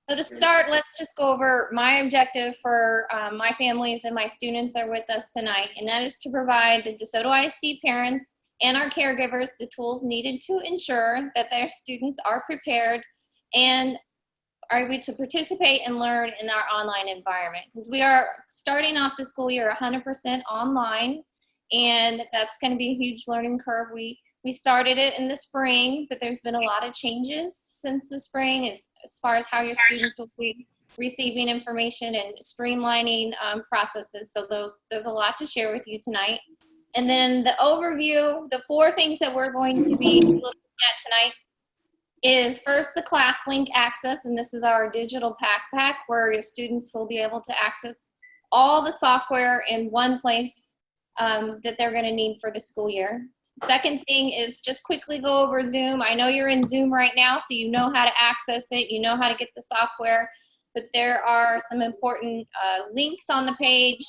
So to start, let's just go over my objective for my families and my students that are with us tonight, and that is to provide the DeSoto ISD parents and our caregivers the tools needed to ensure that their students are prepared and are able to participate and learn in our online environment. Because we are starting off the school year 100% online, and that's going to be a huge learning curve. We started it in the spring, but there's been a lot of changes since the spring as far as how your students will be receiving information and streamlining processes. So there's a lot to share with you tonight. And then the overview, the 4 things that we're going to be looking at tonight is first the Classlink access, and this is our digital backpack where your students will be able to access all the software in one place that they're going to need for the school year. Second thing is just quickly go over Zoom. I know you're in Zoom right now, so you know how to access it, you know how to get the software, but there are some important links on the page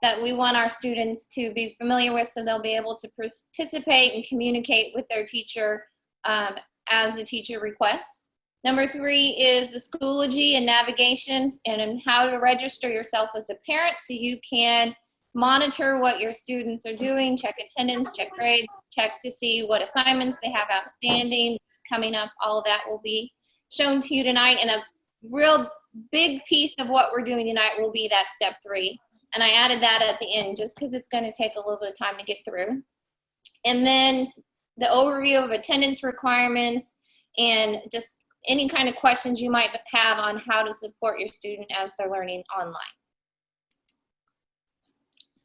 that we want our students to be familiar with so they'll be able to participate and communicate with their teacher as the teacher requests. Number 3 is the Schoology and navigation and how to register yourself as a parent so you can monitor what your students are doing, check attendance, check grades, check to see what assignments they have outstanding, coming up. All of that will be shown to you tonight, and a real big piece of what we're doing tonight will be that step 3. And I added that at the end just because it's going to take a little bit of time to get through. And then the overview of attendance requirements and just any kind of questions you might have on how to support your student as they're learning online.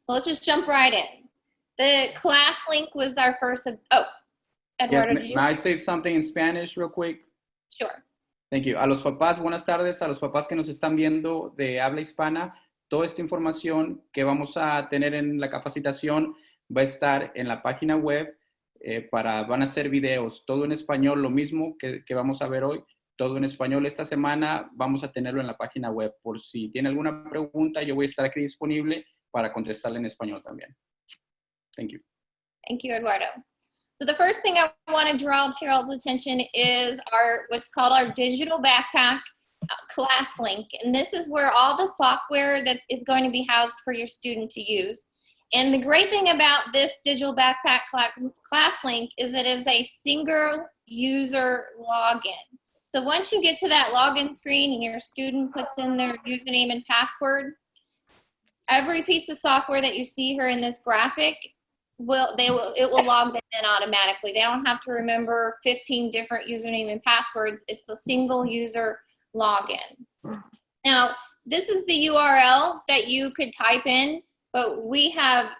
So let's just jump right in. The Classlink was our first, Eduardo, Yes, may I say something in Spanish real quick? Sure. Thank you. A los papás, buenas tardes, a los papás que nos están viendo de habla hispana, toda esta información que vamos a tener en la capacitación va a estar en la página web, van a ser videos, todo en español, lo mismo que vamos a ver hoy, todo en español. Esta semana vamos a tenerlo en la página web. Por si tiene alguna pregunta, yo voy a estar aquí disponible para contestarle en español también. Thank you. Thank you, Eduardo. So the first thing I want to draw to your all's attention is what's called our digital backpack, Classlink. And this is where all the software that is going to be housed for your student to use. And the great thing about this digital backpack Classlink is it is a single user login. So once you get to that login screen and your student puts in their username and password, every piece of software that you see here in this graphic, it will log them in automatically. They don't have to remember 15 different username and passwords. It's a single user login. Now, this is the URL that you could type in, but we have,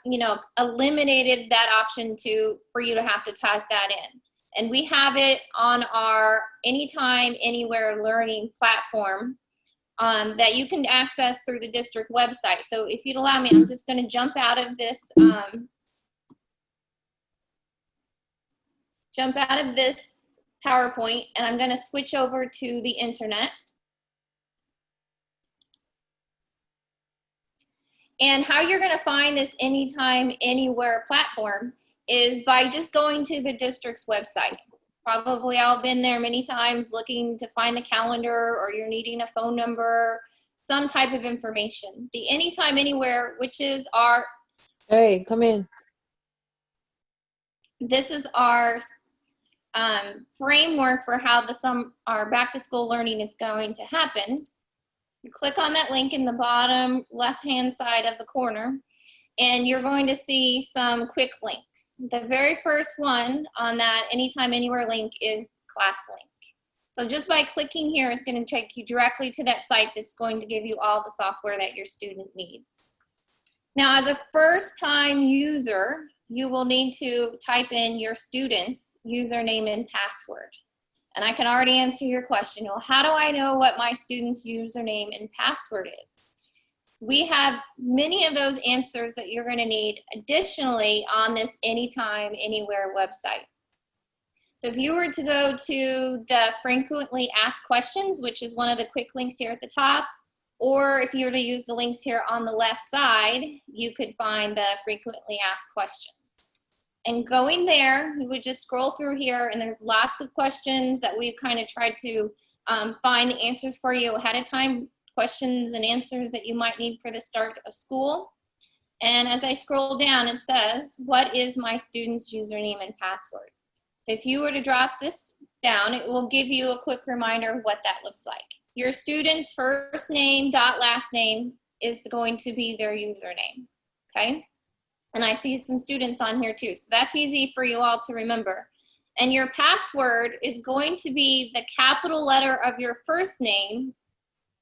eliminated that option for you to have to type that in. And we have it on our Anytime, Anywhere Learning platform that you can access through the district website. So if you'd allow me, I'm just going to jump out of this PowerPoint, and I'm going to switch over to the internet. And how you're going to find this Anytime, Anywhere platform is by just going to the district's website. Probably all been there many times looking to find the calendar, or you're needing a phone number, some type of information. The Anytime, Anywhere, which is our... Hey, come in. This is our framework for how our back-to-school learning is going to happen. You click on that link in the bottom left-hand side of the corner, and you're going to see some quick links. The very first one on that Anytime, Anywhere link is Classlink. So just by clicking here, it's going to take you directly to that site that's going to give you all the software that your student needs. Now, as a first-time user, you will need to type in your student's username and password. And I can already answer your question. Well, how do I know what my student's username and password is? We have many of those answers that you're going to need additionally on this Anytime, Anywhere website. So if you were to go to the frequently asked questions, which is one of the quick links here at the top, or if you were to use the links here on the left side, you could find the frequently asked questions. And going there, we would just scroll through here, and there's lots of questions that we've kind of tried to find the answers for you ahead of time, questions and answers that you might need for the start of school. And as I scroll down, it says, what is my student's username and password? So if you were to drop this down, it will give you a quick reminder of what that looks like. Your student's first name dot last name is going to be their username, okay? And I see some students on here too, so that's easy for you all to remember. And your password is going to be the capital letter of your first name,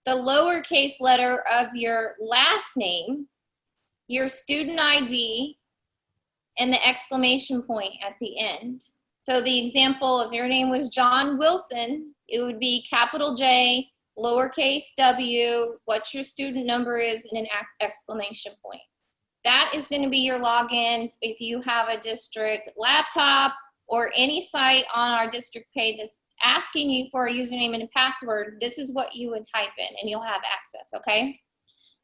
the lowercase letter of your last name, your student ID, and the exclamation point at the end. So the example, if your name was John Wilson, it would be capital J, lowercase w, what your student number is, and an exclamation point. That is going to be your login if you have a district laptop or any site on our district page that's asking you for a username and a password. This is what you would type in and you'll have access, okay?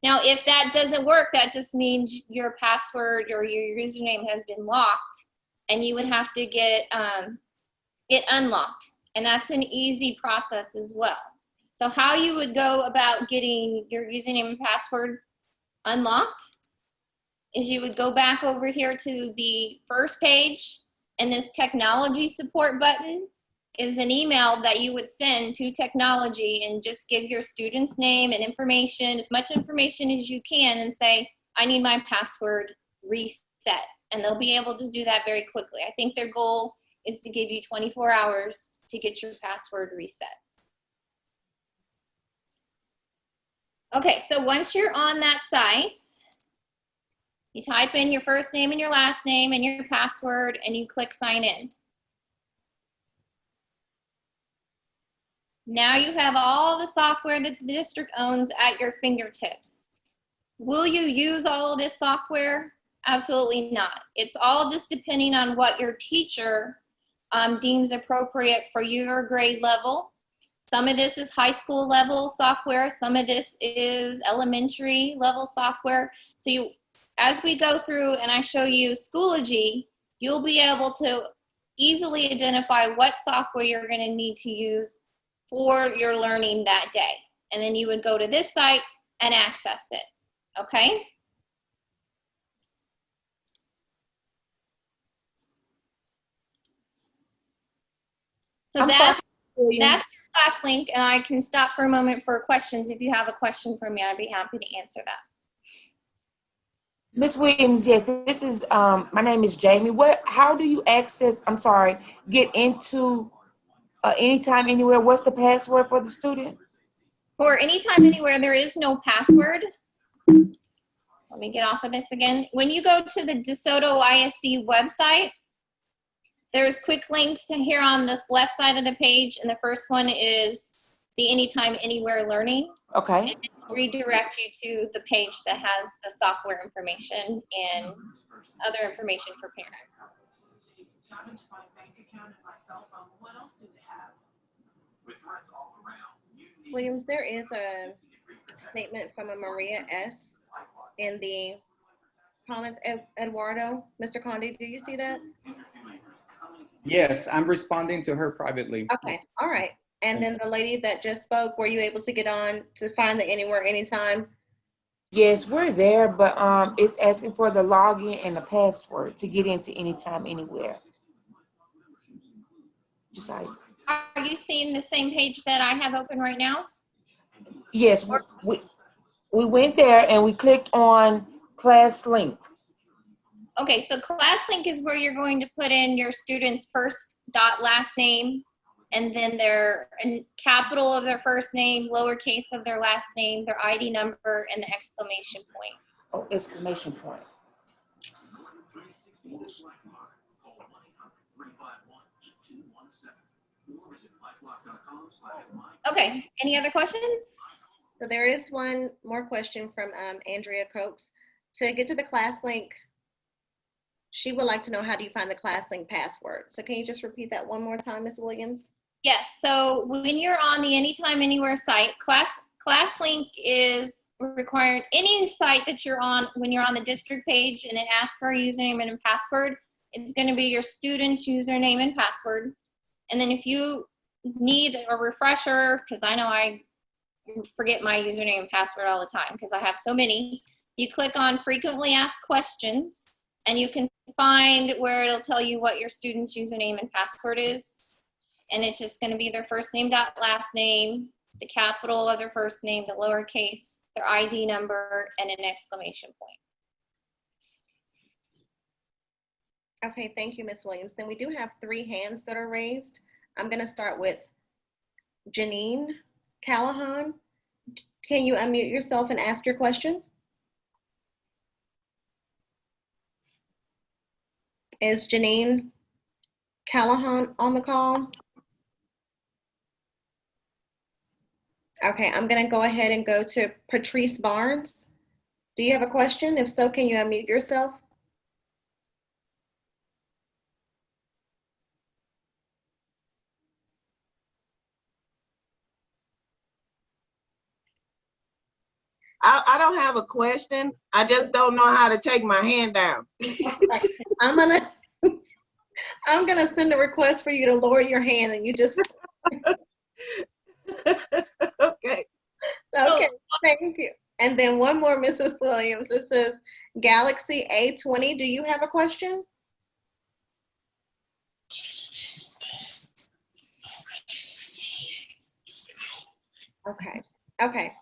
Now, if that doesn't work, that just means your password or your username has been locked and you would have to get it unlocked. And that's an easy process as well. So how you would go about getting your username and password unlocked is you would go back over here to the first page, and this technology support button is an email that you would send to technology and just give your student's name and information, as much information as you can, and say, I need my password reset. And they'll be able to do that very quickly. I think their goal is to give you 24 hours to get your password reset. Okay, so once you're on that site, you type in your first name and your last name and your password, and you click sign in. Now you have all the software that the district owns at your fingertips. Will you use all of this software? Absolutely not. It's all just depending on what your teacher deems appropriate for your grade level. Some of this is high school level software. Some of this is elementary level software. So as we go through and I show you Schoology, you'll be able to easily identify what software you're going to need to use for your learning that day. And then you would go to this site and access it, okay? So that's your Classlink, and I can stop for a moment for questions. If you have a question for me, I'd be happy to answer that. Ms. Williams, yes, this is, my name is Jamie. How do you access, get into Anytime, Anywhere? What's the password for the student? For Anytime, Anywhere, there is no password. Let me get off of this again. When you go to the DeSoto ISD website, there's quick links here on this left side of the page, and the first one is the Anytime, Anywhere Learning. Okay. And it will redirect you to the page that has the software information and other information for parents. Williams, there is a statement from a Maria S. in the comments, Eduardo. Mr. Condi, do you see that? Yes, I'm responding to her privately. Okay, all right. And then the lady that just spoke, were you able to get on to find the Anywhere, Anytime? Yes, we're there, but it's asking for the login and the password to get into Anytime, Anywhere. Just like. Are you seeing the same page that I have open right now? Yes, we went there and we clicked on Classlink. Okay, so Classlink is where you're going to put in your student's first dot last name, and then their capital of their first name, lowercase of their last name, their ID number, and the exclamation point. Oh, exclamation point. Okay, any other questions? So there is one more question from Andrea Cokes. To get to the Classlink, she would like to know, how do you find the Classlink password? So can you just repeat that one more time, Ms. Williams? Yes, so when you're on the Anytime, Anywhere site, Classlink is required. Any site that you're on, when you're on the district page and it asks for a username and a password, it's going to be your student's username and password. And then if you need a refresher, because I know I forget my username and password all the time because I have so many, you click on frequently asked questions, and you can find where it'll tell you what your student's username and password is. And it's just going to be their first name dot last name, the capital of their first name, the lowercase, their ID number, and an exclamation point. Okay, thank you, Ms. Williams. Then we do have 3 hands that are raised. I'm going to start with Janine Callahan. Can you unmute yourself and ask your question? Is Janine Callahan on the call? Okay, I'm going to go ahead and go to Patrice Barnes. Do you have a question? If so, can you unmute yourself? I don't have a question. I just don't know how to take my hand down. I'm gonna send a request for you to lower your hand, and you just Okay. okay. Thank you. And then one more, Mrs. Williams. It says Galaxy A20. Do you have a question? Okay. Okay.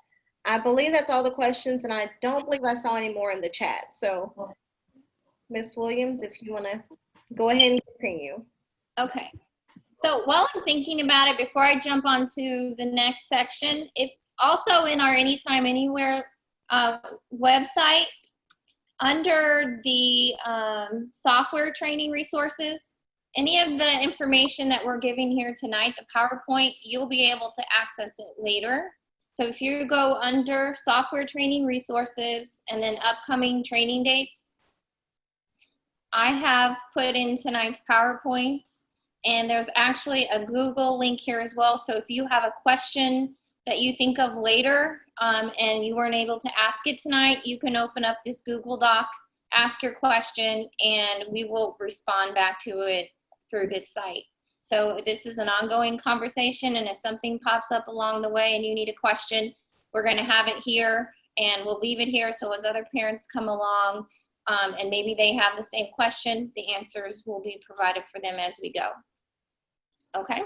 I believe that's all the questions, and I don't believe I saw any more in the chat. So, Ms. Williams, if you want to go ahead and continue. Okay. So while I'm thinking about it, before I jump onto the next section, if also in our Anytime Anywhere website, under the software training resources, any of the information that we're giving here tonight, the PowerPoint, you'll be able to access it later. So if you go under software training resources and then upcoming training dates, I have put in tonight's PowerPoint, and there's actually a Google link here as well. So if you have a question that you think of later and you weren't able to ask it tonight, you can open up this Google Doc, ask your question, and we will respond back to it through this site. So this is an ongoing conversation, and if something pops up along the way and you need a question, we're going to have it here, and we'll leave it here so as other parents come along and maybe they have the same question, the answers will be provided for them as we go. Okay?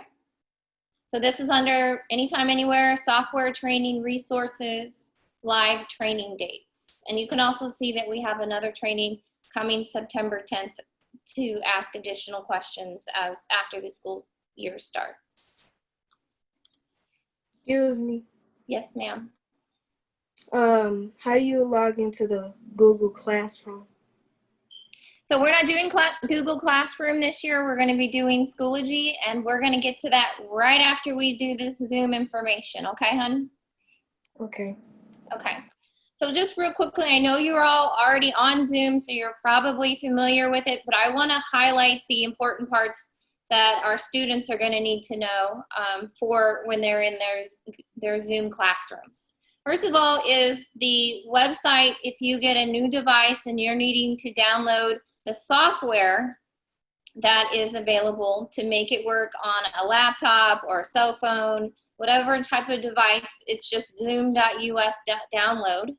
So this is under Anytime Anywhere, software training resources, live training dates. And you can also see that we have another training coming September 10th to ask additional questions as after the school year starts. Excuse me. Yes, ma'am. How do you log into the Google Classroom? So we're not doing Google Classroom this year. We're going to be doing Schoology, and we're going to get to that right after we do this Zoom information. Okay, hon? Okay. Okay. So just real quickly, I know you're all already on Zoom, so you're probably familiar with it, but I want to highlight the important parts that our students are going to need to know for when they're in their Zoom classrooms. First of all is the website. If you get a new device and you're needing to download the software that is available to make it work on a laptop or a cell phone, whatever type of device, it's just zoom.us download.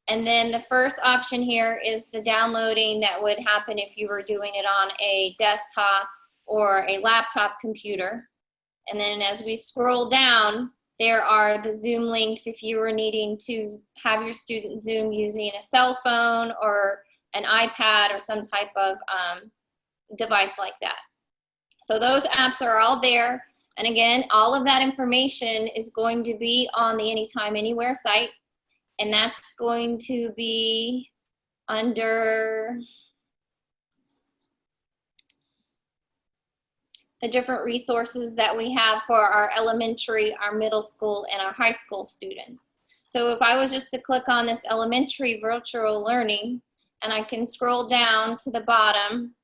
And then the first option here is the downloading that would happen if you were doing it on a desktop or a laptop computer. And then as we scroll down, there are the Zoom links if you were needing to have your student Zoom using a cell phone or an iPad or some type of device like that. So those apps are all there. And again, all of that information is going to be on the Anytime Anywhere site. And that's going to be under the different resources that we have for our elementary, our middle school, and our high school students. So if I was just to click on this elementary virtual learning, and I can scroll down to the bottom,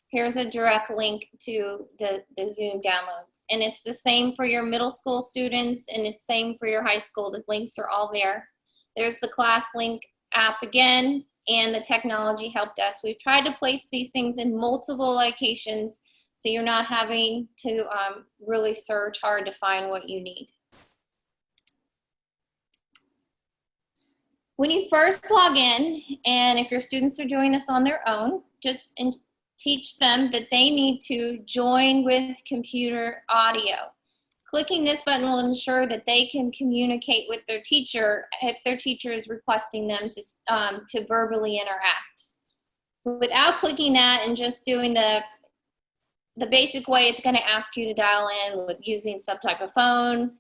here's a direct link to the Zoom downloads. And it's the same for your middle school students, and it's same for your high school. The links are all there. There's the Classlink app again, and the technology help desk. We've tried to place these things in multiple locations so you're not having to really search hard to find what you need. When you first log in, and if your students are doing this on their own, just teach them that they need to join with computer audio. Clicking this button will ensure that they can communicate with their teacher if their teacher is requesting them to verbally interact. Without clicking that and just doing the basic way, it's going to ask you to dial in with using some type of phone.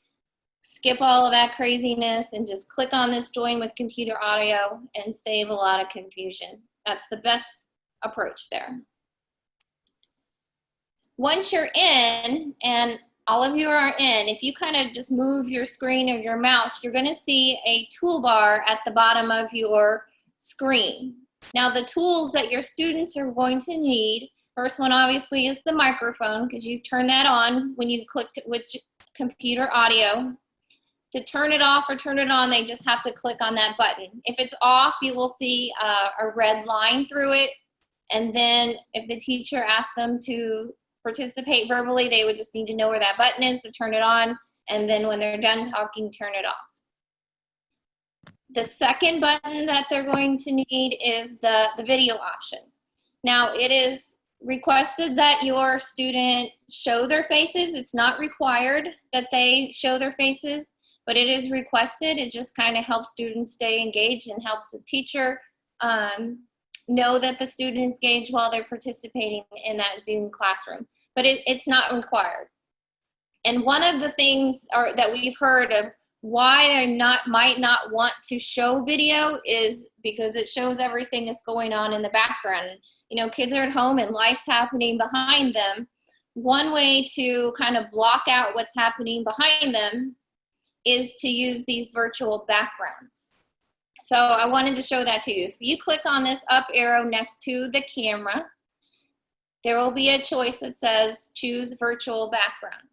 Skip all of that craziness and just click on this join with computer audio and save a lot of confusion. That's the best approach there. Once you're in, and all of you are in, if you kind of just move your screen or your mouse, you're going to see a toolbar at the bottom of your screen. Now, the tools that your students are going to need, first one obviously is the microphone, because you turn that on when you clicked with computer audio. To turn it off or turn it on, they just have to click on that button. If it's off, you will see a red line through it. And then if the teacher asks them to participate verbally, they would just need to know where that button is to turn it on. And then when they're done talking, turn it off. The second button that they're going to need is the video option. Now, it is requested that your student show their faces. It's not required that they show their faces, but it is requested. It just kind of helps students stay engaged and helps the teacher know that the student is engaged while they're participating in that Zoom classroom. But it's not required. And one of the things that we've heard of why they might not want to show video is because it shows everything that's going on in the background. You know, kids are at home and life's happening behind them. One way to kind of block out what's happening behind them is to use these virtual backgrounds. So I wanted to show that to you. If you click on this up arrow next to the camera, there will be a choice that says choose virtual background.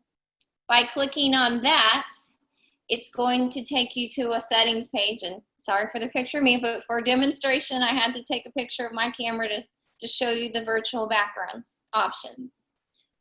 By clicking on that, it's going to take you to a settings page. And sorry for the picture of me, but for demonstration, I had to take a picture of my camera to show you the virtual backgrounds options.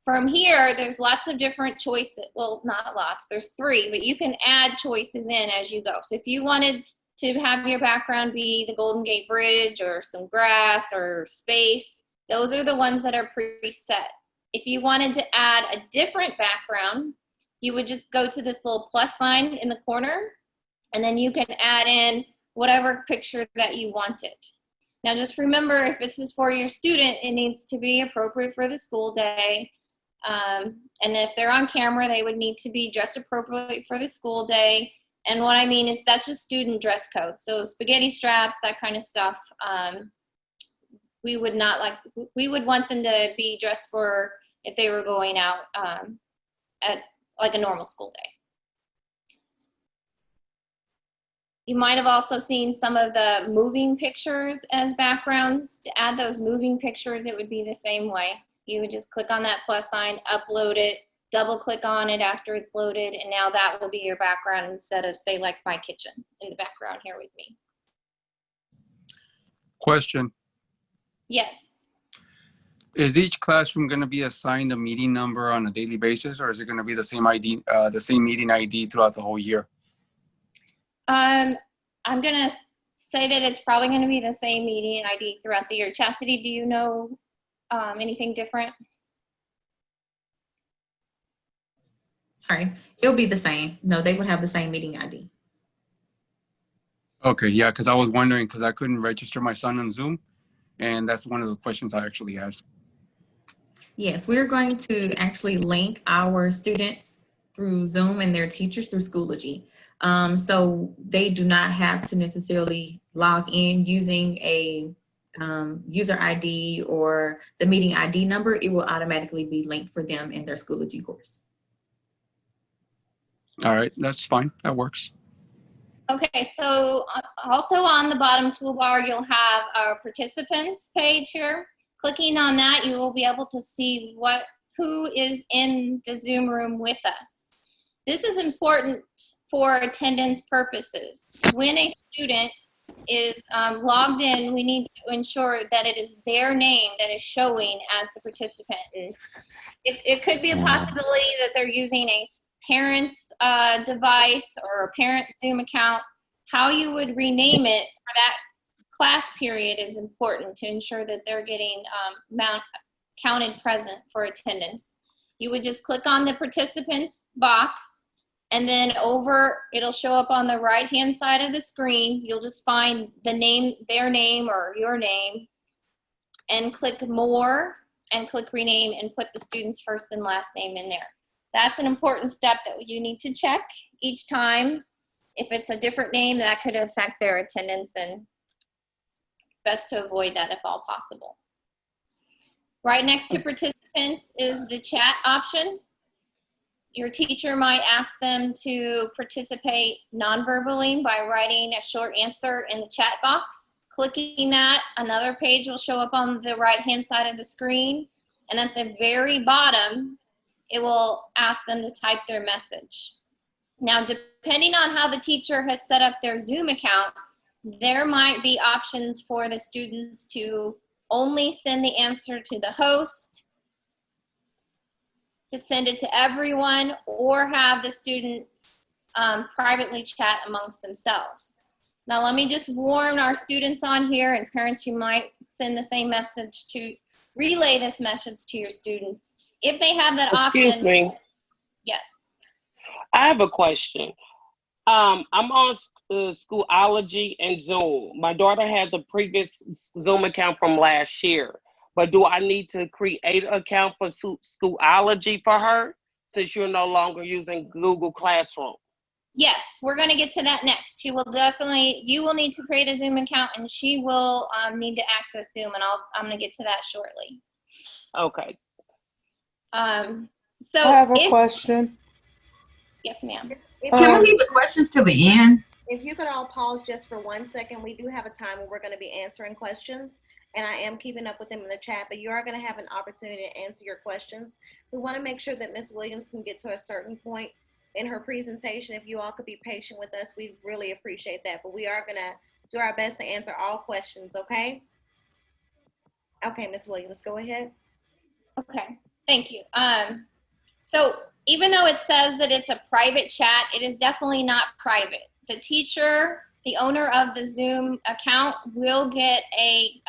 From here, there's lots of different choices. Well, not lots, there's 3, but you can add choices in as you go. So if you wanted to have your background be the Golden Gate Bridge or some grass or space, those are the ones that are preset. If you wanted to add a different background, you would just go to this little plus sign in the corner, and then you can add in whatever picture that you wanted. Now just remember, if this is for your student, it needs to be appropriate for the school day. And if they're on camera, they would need to be dressed appropriately for the school day. And what I mean is that's just student dress code. So spaghetti straps, that kind of stuff, we would want them to be dressed for if they were going out at like a normal school day. You might have also seen some of the moving pictures as backgrounds. To add those moving pictures, it would be the same way. You would just click on that plus sign, upload it, double click on it after it's loaded, and now that will be your background instead of, say, like my kitchen in the background here with me. Question. Yes. Is each classroom going to be assigned a meeting number on a daily basis, or is it going to be the same ID, the same meeting ID throughout the whole year? I'm going to say that it's probably going to be the same meeting ID throughout the year. Chastity, do you know anything different? Sorry, it'll be the same. No, they would have the same meeting ID. Okay, yeah, because I was wondering, because I couldn't register my son on Zoom, and that's one of the questions I actually had. Yes, we're going to actually link our students through Zoom and their teachers through Schoology. So they do not have to necessarily log in using a user ID or the meeting ID number. It will automatically be linked for them in their Schoology course. All right, that's fine. That works. Okay, so also on the bottom toolbar, you'll have our participants page here. Clicking on that, you will be able to see who is in the Zoom room with us. This is important for attendance purposes. When a student is logged in, we need to ensure that it is their name that is showing as the participant. And it could be a possibility that they're using a parent's device or a parent Zoom account. How you would rename it for that class period is important to ensure that they're getting counted present for attendance. You would just click on the participants box, and then it'll show up on the right-hand side of the screen. You'll just find the name, their name or your name, and click more and click rename and put the student's first and last name in there. That's an important step that you need to check each time. If it's a different name, that could affect their attendance, and best to avoid that if all possible. Right next to participants is the chat option. Your teacher might ask them to participate non-verbally by writing a short answer in the chat box. Clicking that, another page will show up on the right-hand side of the screen, and at the very bottom, it will ask them to type their message. Now, depending on how the teacher has set up their Zoom account, there might be options for the students to only send the answer to the host, to send it to everyone, or have the students privately chat amongst themselves. Now, let me just warn our students on here, and parents, you might send the same message to relay this message to your students. If they have that option. Excuse me. Yes. I have a question. I'm on Schoology and Zoom. My daughter has a previous Zoom account from last year, but do I need to create an account for Schoology for her since you're no longer using Google Classroom? Yes, we're going to get to that next. You will need to create a Zoom account, and she will need to access Zoom, and I'm going to get to that shortly. Okay. So I have a question. Yes, ma'am. Can we leave the questions till the end? If you could all pause just for 1 second, we do have a time where we're going to be answering questions, and I am keeping up with them in the chat, but you are going to have an opportunity to answer your questions. We want to make sure that Ms. Williams can get to a certain point in her presentation. If you all could be patient with us, we really appreciate that, but we are going to do our best to answer all questions, okay? Okay, Ms. Williams, go ahead. Okay, thank you. So even though it says that it's a private chat, it is definitely not private. The teacher, the owner of the Zoom account, will get a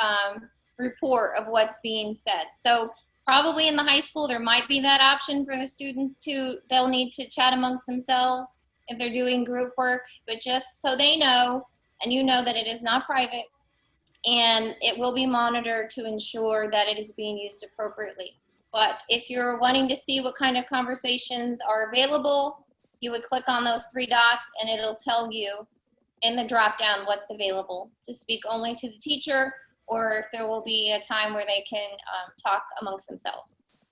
report of what's being said. So probably in the high school, there might be that option for the students they'll need to chat amongst themselves if they're doing group work, but just so they know, and you know, that it is not private, and it will be monitored to ensure that it is being used appropriately. But if you're wanting to see what kind of conversations are available, you would click on those 3 dots, and it'll tell you in the drop down what's available to speak only to the teacher, or if there will be a time where they can talk amongst themselves.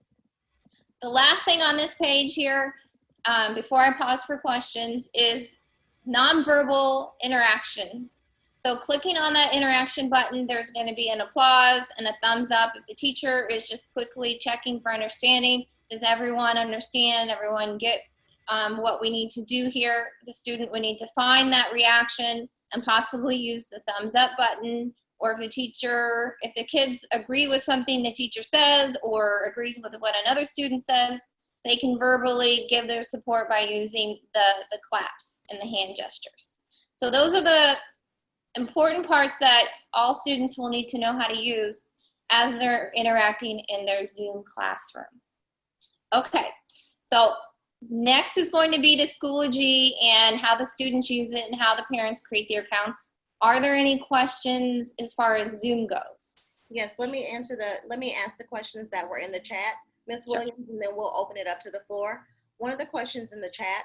The last thing on this page here, before I pause for questions, is nonverbal interactions. So clicking on that interaction button, there's going to be an applause and a thumbs up if the teacher is just quickly checking for understanding. Does everyone understand? Everyone get what we need to do here? The student would need to find that reaction and possibly use the thumbs up button. Or if the kids agree with something the teacher says or agrees with what another student says, they can verbally give their support by using the claps and the hand gestures. So those are the important parts that all students will need to know how to use as they're interacting in their Zoom classroom. Okay, so next is going to be the Schoology and how the students use it and how the parents create their accounts. Are there any questions as far as Zoom goes? Yes, let me ask the questions that were in the chat, Ms. Williams, and then we'll open it up to the floor. One of the questions in the chat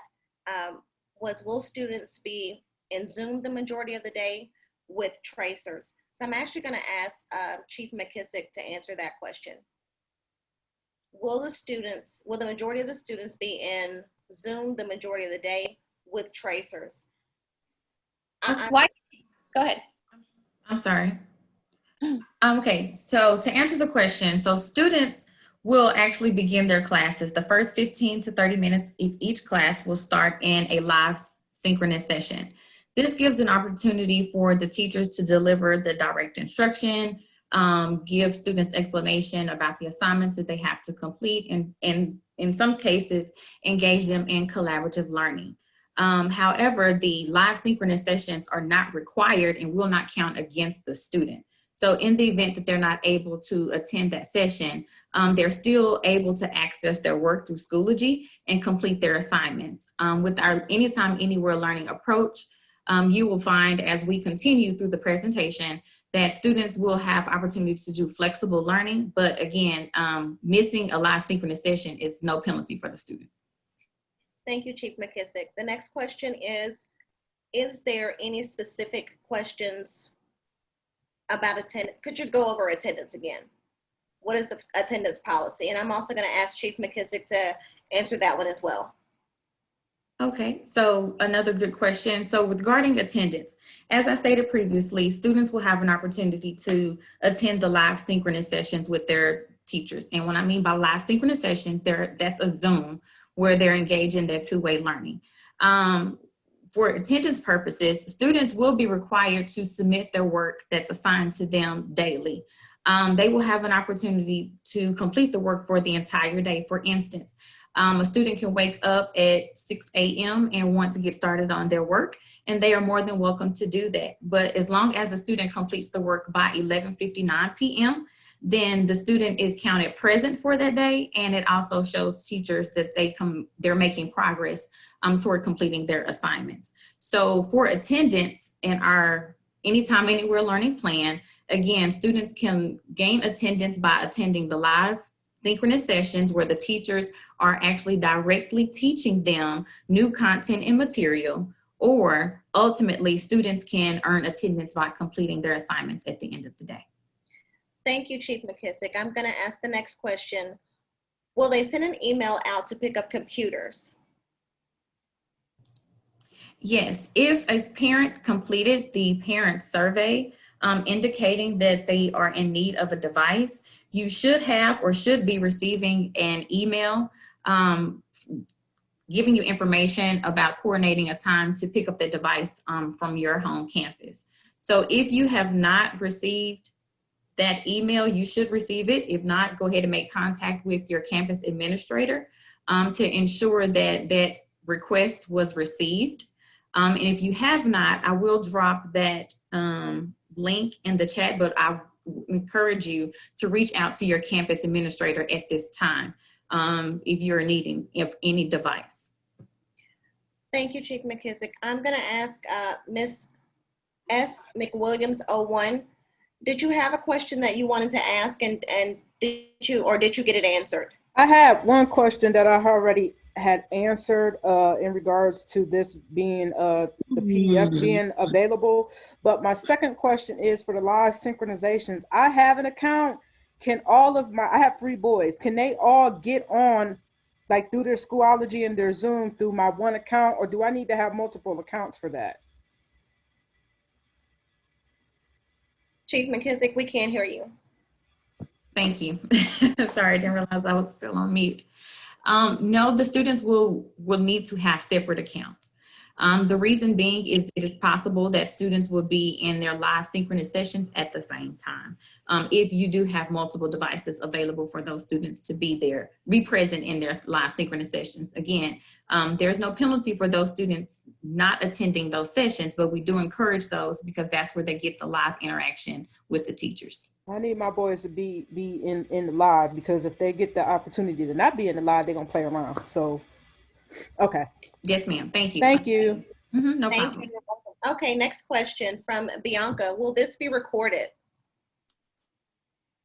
was, will students be in Zoom the majority of the day with tracers? So I'm actually going to ask Chief McKissick to answer that question. Will the majority of the students be in Zoom the majority of the day with tracers? Go ahead. I'm sorry. Okay, so to answer the question, so students will actually begin their classes. The first 15 to 30 minutes of each class will start in a live synchronous session. This gives an opportunity for the teachers to deliver the direct instruction, give students explanation about the assignments that they have to complete, and in some cases, engage them in collaborative learning. However, the live synchronous sessions are not required and will not count against the student. So in the event that they're not able to attend that session, they're still able to access their work through Schoology and complete their assignments. With our anytime, anywhere learning approach, you will find as we continue through the presentation that students will have opportunities to do flexible learning, but again, missing a live synchronous session is no penalty for the student. Thank you, Chief McKissick. The next question is there any specific questions about attendance? Could you go over attendance again? What is the attendance policy? And I'm also going to ask Chief McKissick to answer that one as well. Okay, so another good question. So regarding attendance, as I stated previously, students will have an opportunity to attend the live synchronous sessions with their teachers. And what I mean by live synchronous sessions, that's a Zoom where they're engaged in their two-way learning. For attendance purposes, students will be required to submit their work that's assigned to them daily. They will have an opportunity to complete the work for the entire day. For instance, a student can wake up at 6 a.m. and want to get started on their work, and they are more than welcome to do that. But as long as the student completes the work by 11:59 p.m., then the student is counted present for that day, and it also shows teachers that they're making progress toward completing their assignments. So for attendance in our Anytime, Anywhere learning plan, again, students can gain attendance by attending the live synchronous sessions where the teachers are actually directly teaching them new content and material, or ultimately students can earn attendance by completing their assignments at the end of the day. Thank you, Chief McKissick. I'm going to ask the next question. Will they send an email out to pick up computers? Yes, if a parent completed the parent survey indicating that they are in need of a device, you should have or should be receiving an email giving you information about coordinating a time to pick up the device from your home campus. So if you have not received that email, you should receive it. If not, go ahead and make contact with your campus administrator to ensure that that request was received. And if you have not, I will drop that link in the chat, but I encourage you to reach out to your campus administrator at this time if you're needing any device. Thank you, Chief McKissick. I'm going to ask Ms. S. McWilliams 01. Did you have a question that you wanted to ask, and did you get it answered? I have one question that I already had answered in regards to this being the PDF being available. But my second question is for the live synchronizations. I have an account. Can I have 3 boys. Can they all get on like through their Schoology and their Zoom through my one account, or do I need to have multiple accounts for that? Chief McKissick, we can't hear you. Thank you. Sorry, I didn't realize I was still on mute. No, the students will need to have separate accounts. The reason being is it is possible that students will be in their live synchronous sessions at the same time. If you do have multiple devices available for those students to be present in their live synchronous sessions. Again, there's no penalty for those students not attending those sessions, but we do encourage those because that's where they get the live interaction with the teachers. I need my boys to be in the live, because if they get the opportunity to not be in the live, they're gonna play around. So, okay. Yes, ma'am. Thank you. Thank you. No Thank problem. you. Okay, next question from Bianca. Will this be recorded?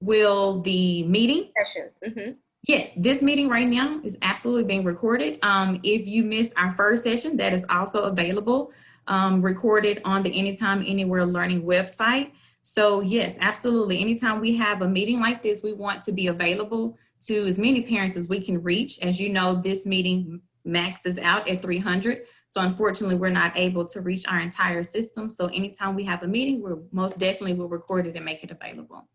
Will the meeting? Session. Yes, this meeting right now is absolutely being recorded. If you missed our first session, that is also available, recorded on the Anytime, Anywhere Learning website. So yes, absolutely. Anytime we have a meeting like this, we want to be available to as many parents as we can reach. As you know, this meeting maxes out at 300. So unfortunately, we're not able to reach our entire system. So anytime we have a meeting, we most definitely will record it and make it available.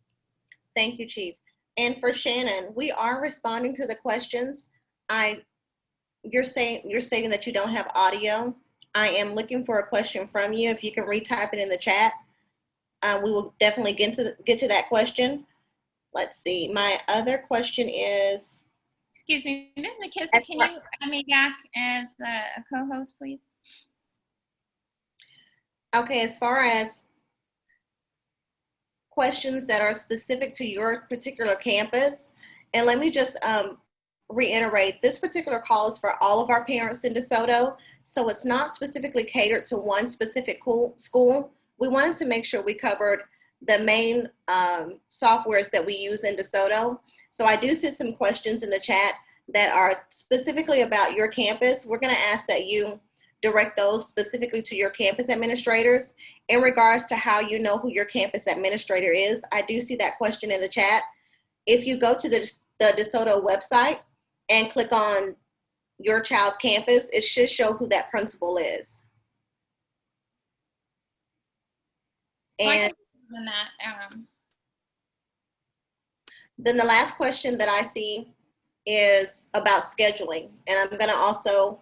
Thank you, Chief. And for Shannon, we are responding to the questions. You're stating that you don't have audio. I am looking for a question from you. If you can retype it in the chat, we will definitely get to that question. Let's see. My other question is. Excuse me, Ms. McKissick, can you add me back as a co-host, please? Okay, as far as questions that are specific to your particular campus, and let me just reiterate, this particular call is for all of our parents in DeSoto, so it's not specifically catered to one specific school. We wanted to make sure we covered the main softwares that we use in DeSoto. So I do see some questions in the chat that are specifically about your campus. We're going to ask that you direct those specifically to your campus administrators. In regards to how you know who your campus administrator is, I do see that question in the chat. If you go to the DeSoto website and click on your child's campus, it should show who that principal is. And then the last question that I see is about scheduling. And I'm going to also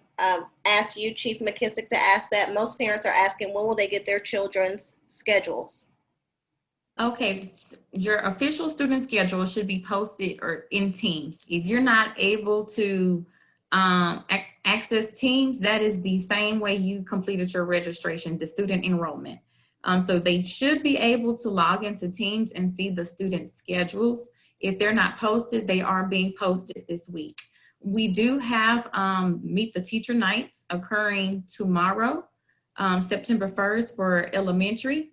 ask you, Chief McKissick, to ask that. Most parents are asking, when will they get their children's schedules? Okay, your official student schedule should be posted or in Teams. If you're not able to access Teams, that is the same way you completed your registration, the student enrollment. So they should be able to log into Teams and see the student schedules. If they're not posted, they are being posted this week. We do have Meet the Teacher Nights occurring tomorrow, September 1st for elementary,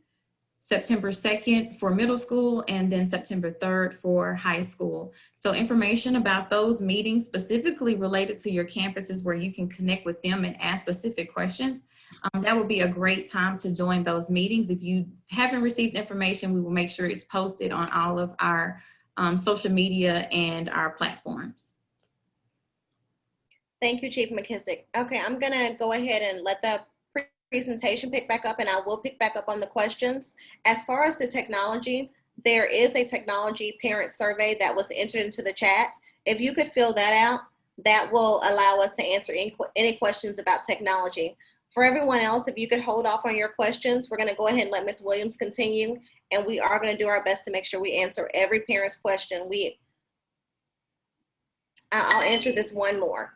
September 2nd for middle school, and then September 3rd for high school. So information about those meetings specifically related to your campuses where you can connect with them and ask specific questions, that would be a great time to join those meetings. If you haven't received information, we will make sure it's posted on all of our social media and our platforms. Thank you, Chief McKissick. Okay, I'm gonna go ahead and let the presentation pick back up, and I will pick back up on the questions. As far as the technology, there is a technology parent survey that was entered into the chat. If you could fill that out, that will allow us to answer any questions about technology. For everyone else, if you could hold off on your questions, we're gonna go ahead and let Ms. Williams continue, and we are gonna do our best to make sure we answer every parent's question. I'll answer this one more.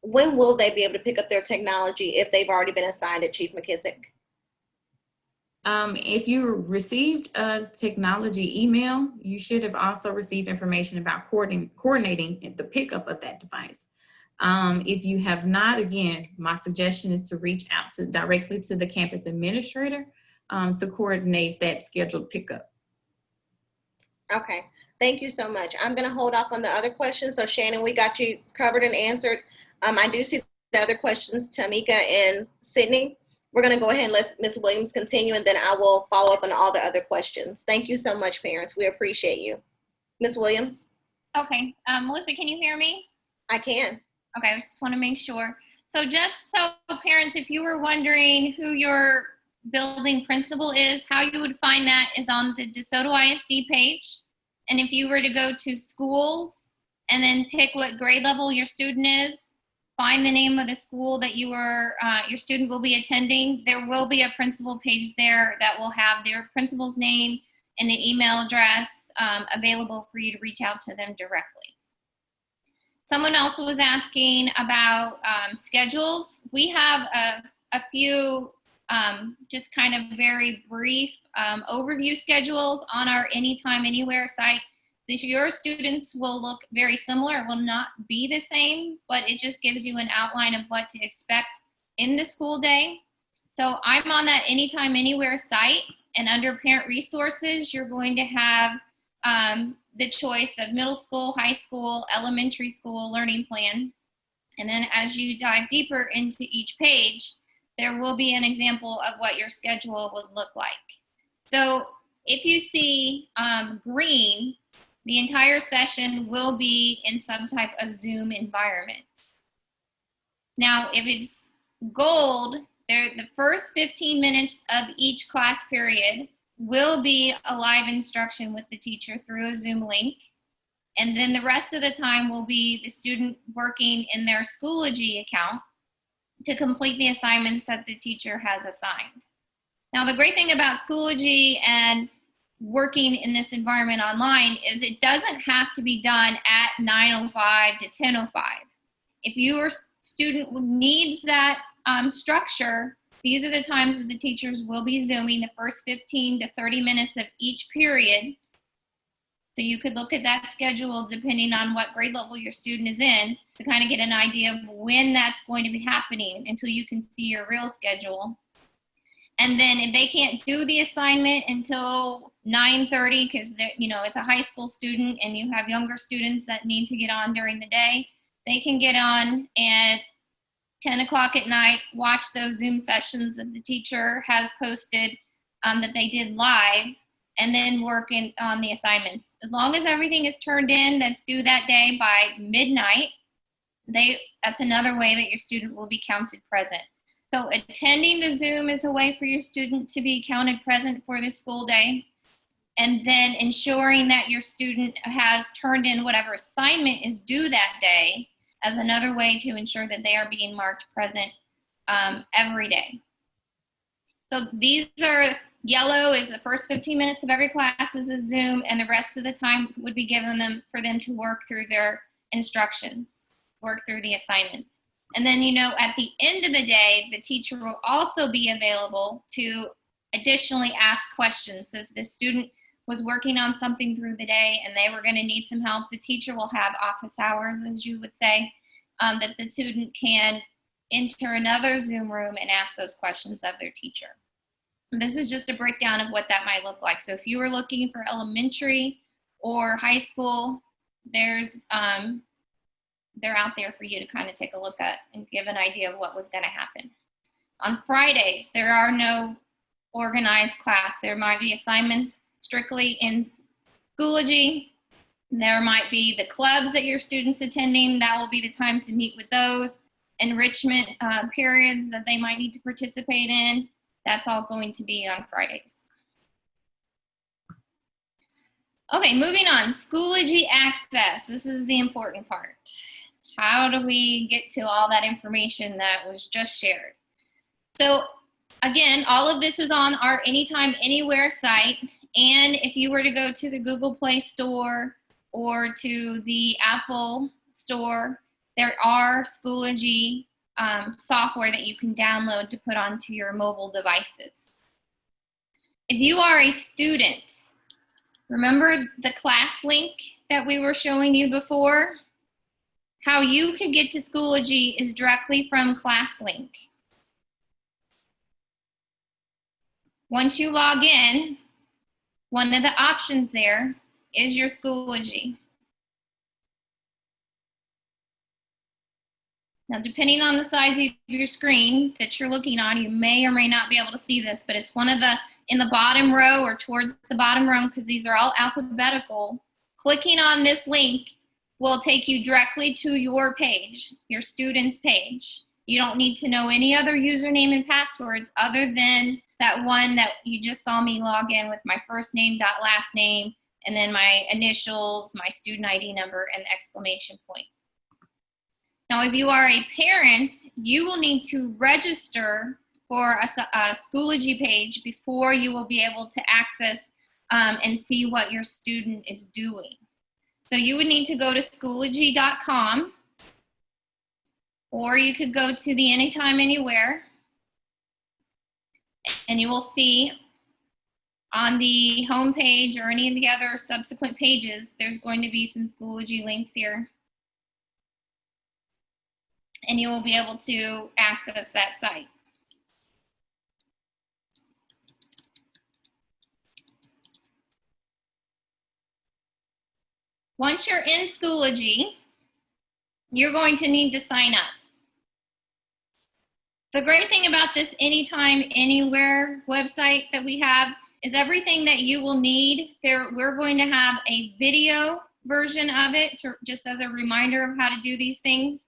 When will they be able to pick up their technology if they've already been assigned it, Chief McKissick? If you received a technology email, you should have also received information about coordinating the pickup of that device. If you have not, again, my suggestion is to reach out directly to the campus administrator to coordinate that scheduled pickup. Okay, thank you so much. I'm gonna hold off on the other questions. So Shannon, we got you covered and answered. I do see the other questions, Tamika and Sydney. We're gonna go ahead and let Ms. Williams continue, and then I will follow up on all the other questions. Thank you so much, parents. We appreciate you. Ms. Williams? Okay, Melissa, can you hear me? I can. Okay, I just wanna make sure. So just so parents, if you were wondering who your building principal is, how you would find that is on the DeSoto ISD page. And if you were to go to schools and then pick what grade level your student is, find the name of the school that your student will be attending, there will be a principal page there that will have their principal's name and the email address available for you to reach out to them directly. Someone also was asking about schedules. We have a few just kind of very brief overview schedules on our Anytime Anywhere site. Your students will look very similar. It will not be the same, but it just gives you an outline of what to expect in the school day. So I'm on that Anytime Anywhere site, and under Parent Resources, you're going to have the choice of middle school, high school, elementary school learning plan. And then as you dive deeper into each page, there will be an example of what your schedule would look like. So if you see green, the entire session will be in some type of Zoom environment. Now, if it's gold, the first 15 minutes of each class period will be a live instruction with the teacher through a Zoom link. And then the rest of the time will be the student working in their Schoology account to complete the assignments that the teacher has assigned. Now, the great thing about Schoology and working in this environment online is it doesn't have to be done at 9:05 to 10:05. If your student needs that structure, these are the times that the teachers will be Zooming the first 15 to 30 minutes of each period. So you could look at that schedule depending on what grade level your student is in to kind of get an idea of when that's going to be happening until you can see your real schedule. And then if they can't do the assignment until 9:30, because it's a high school student and you have younger students that need to get on during the day, they can get on at 10 o'clock at night, watch those Zoom sessions that the teacher has posted that they did live, and then work on the assignments. As long as everything is turned in that's due that day by midnight, that's another way that your student will be counted present. So attending the Zoom is a way for your student to be counted present for the school day. And then ensuring that your student has turned in whatever assignment is due that day as another way to ensure that they are being marked present every day. So these are, yellow is the first 15 minutes of every class is a Zoom, and the rest of the time would be given them for them to work through their instructions, work through the assignments. And then, at the end of the day, the teacher will also be available to additionally ask questions. So if the student was working on something through the day and they were going to need some help, the teacher will have office hours, as you would say, that the student can enter another Zoom room and ask those questions of their teacher. And this is just a breakdown of what that might look like. So if you were looking for elementary or high school, they're out there for you to kind of take a look at and give an idea of what was going to happen. On Fridays, there are no organized class. There might be assignments strictly in Schoology. There might be the clubs that your students attending. That will be the time to meet with those. Enrichment periods that they might need to participate in. That's all going to be on Fridays. Okay, moving on. Schoology access. This is the important part. How do we get to all that information that was just shared? So again, all of this is on our Anytime Anywhere site. And if you were to go to the Google Play Store or to the Apple Store, there are Schoology software that you can download to put onto your mobile devices. If you are a student, remember the Classlink that we were showing you before? How you could get to Schoology is directly from Classlink. Once you log in, one of the options there is your Schoology. Now, depending on the size of your screen that you're looking on, you may or may not be able to see this, but it's one of the, in the bottom row or towards the bottom row, because these are all alphabetical. Clicking on this link will take you directly to your page, your student's page. You don't need to know any other username and passwords other than that one that you just saw me log in with my first name dot last name, and then my initials, my student ID number, and the exclamation point. Now, if you are a parent, you will need to register for a Schoology page before you will be able to access and see what your student is doing. So you would need to go to Schoology.com, or you could go to the Anytime Anywhere, and you will see on the home page or any of the other subsequent pages, there's going to be some Schoology links here. And you will be able to access that site. Once you're in Schoology, you're going to need to sign up. The great thing about this Anytime Anywhere website that we have is everything that you will need there. We're going to have a video version of it just as a reminder of how to do these things.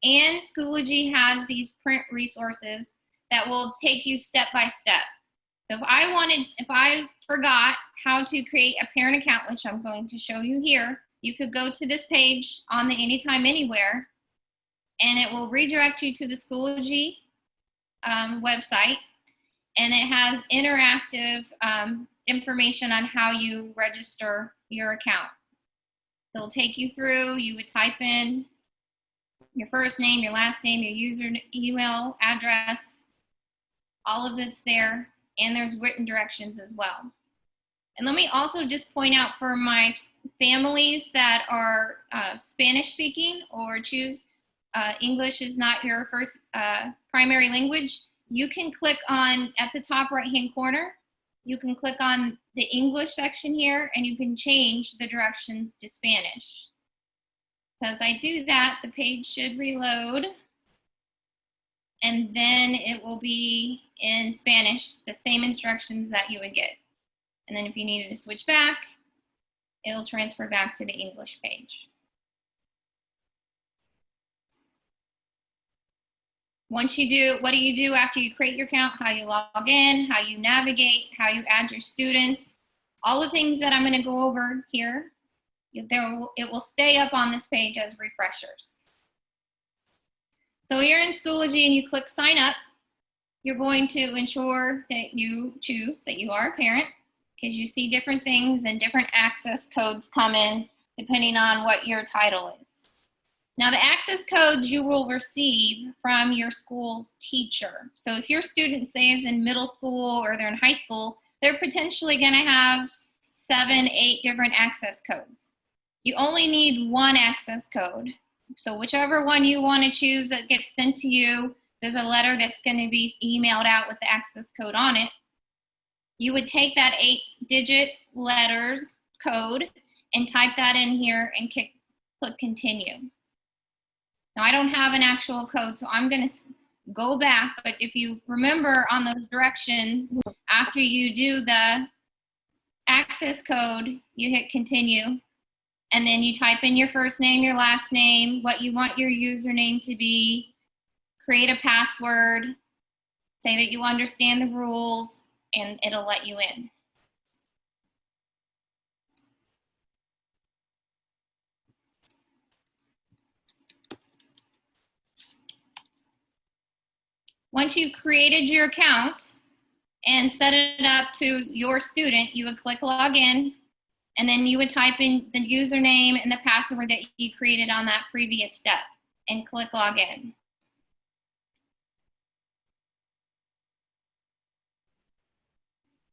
And Schoology has these print resources that will take you step by step. So if I forgot how to create a parent account, which I'm going to show you here, you could go to this page on the Anytime Anywhere, and it will redirect you to the Schoology website, and it has interactive information on how you register your account. So it'll take you through, you would type in your first name, your last name, your user email address, all of it's there, and there's written directions as well. And let me also just point out for my families that are Spanish speaking or choose English is not your first primary language, you can click on, at the top right hand corner, you can click on the English section here and you can change the directions to Spanish. So as I do that, the page should reload and then it will be in Spanish, the same instructions that you would get. And then if you needed to switch back, it'll transfer back to the English page. Once you do, what do you do after you create your account? How you log in, how you navigate, how you add your students, all the things that I'm going to go over here. It will stay up on this page as refreshers. So you're in Schoology and you click sign up. You're going to ensure that you choose that you are a parent, because you see different things and different access codes come in depending on what your title is. Now the access codes you will receive from your school's teacher. So if your student, say, is in middle school or they're in high school, they're potentially going to have 7, 8 different access codes. You only need one access code. So whichever one you want to choose that gets sent to you, there's a letter that's going to be emailed out with the access code on it. You would take that 8-digit letters code and type that in here and click continue. Now I don't have an actual code, so I'm going to go back, but if you remember on those directions, after you do the access code, you hit continue, and then you type in your first name, your last name, what you want your username to be, create a password, say that you understand the rules, and it'll let you in. Once you've created your account and set it up to your student, you would click log in, and then you would type in the username and the password that you created on that previous step and click log in.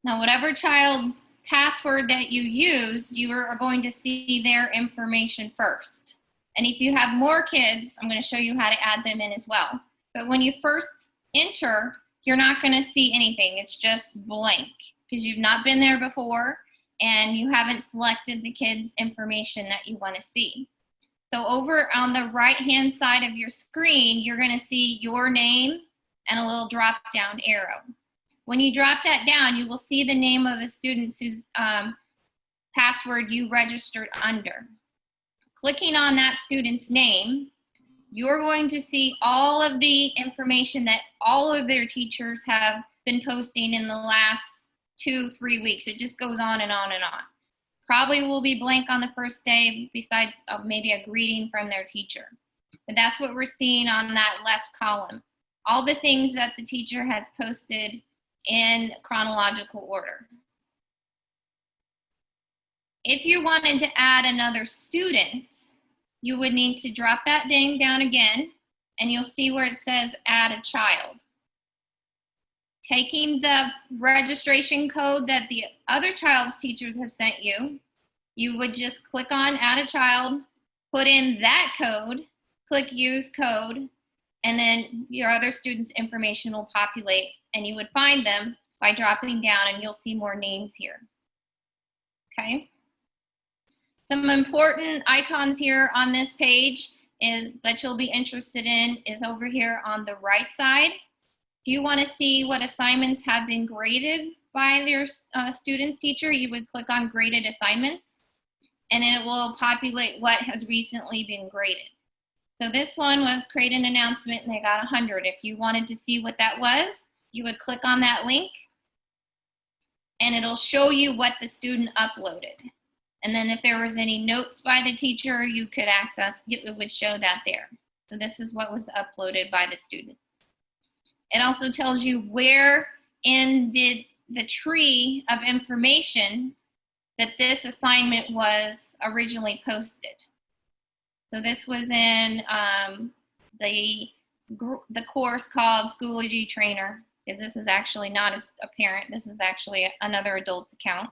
Now, whatever child's password that you use, you are going to see their information first. And if you have more kids, I'm going to show you how to add them in as well. But when you first enter, you're not going to see anything. It's just blank because you've not been there before and you haven't selected the kids' information that you want to see. So over on the right-hand side of your screen, you're going to see your name and a little drop-down arrow. When you drop that down, you will see the name of the students whose password you registered under. Clicking on that student's name, you're going to see all of the information that all of their teachers have been posting in the last 2-3 weeks. It just goes on and on and on. Probably will be blank on the first day besides maybe a greeting from their teacher. But that's what we're seeing on that left column. All the things that the teacher has posted in chronological order. If you wanted to add another student, you would need to drop that name down again, and you'll see where it says add a child. Taking the registration code that the other child's teachers have sent you, you would just click on add a child, put in that code, click use code, and then your other student's information will populate, and you would find them by dropping down, and you'll see more names here. Okay? Some important icons here on this page that you'll be interested in is over here on the right side. If you want to see what assignments have been graded by your student's teacher, you would click on graded assignments, and it will populate what has recently been graded. So this one was create an announcement and they got 100. If you wanted to see what that was, you would click on that link and it'll show you what the student uploaded. And then if there was any notes by the teacher, you could access, it would show that there. So this is what was uploaded by the student. It also tells you where in the tree of information that this assignment was originally posted. So this was in the course called Schoology Trainer, because this is actually not a parent, this is actually another adult's account.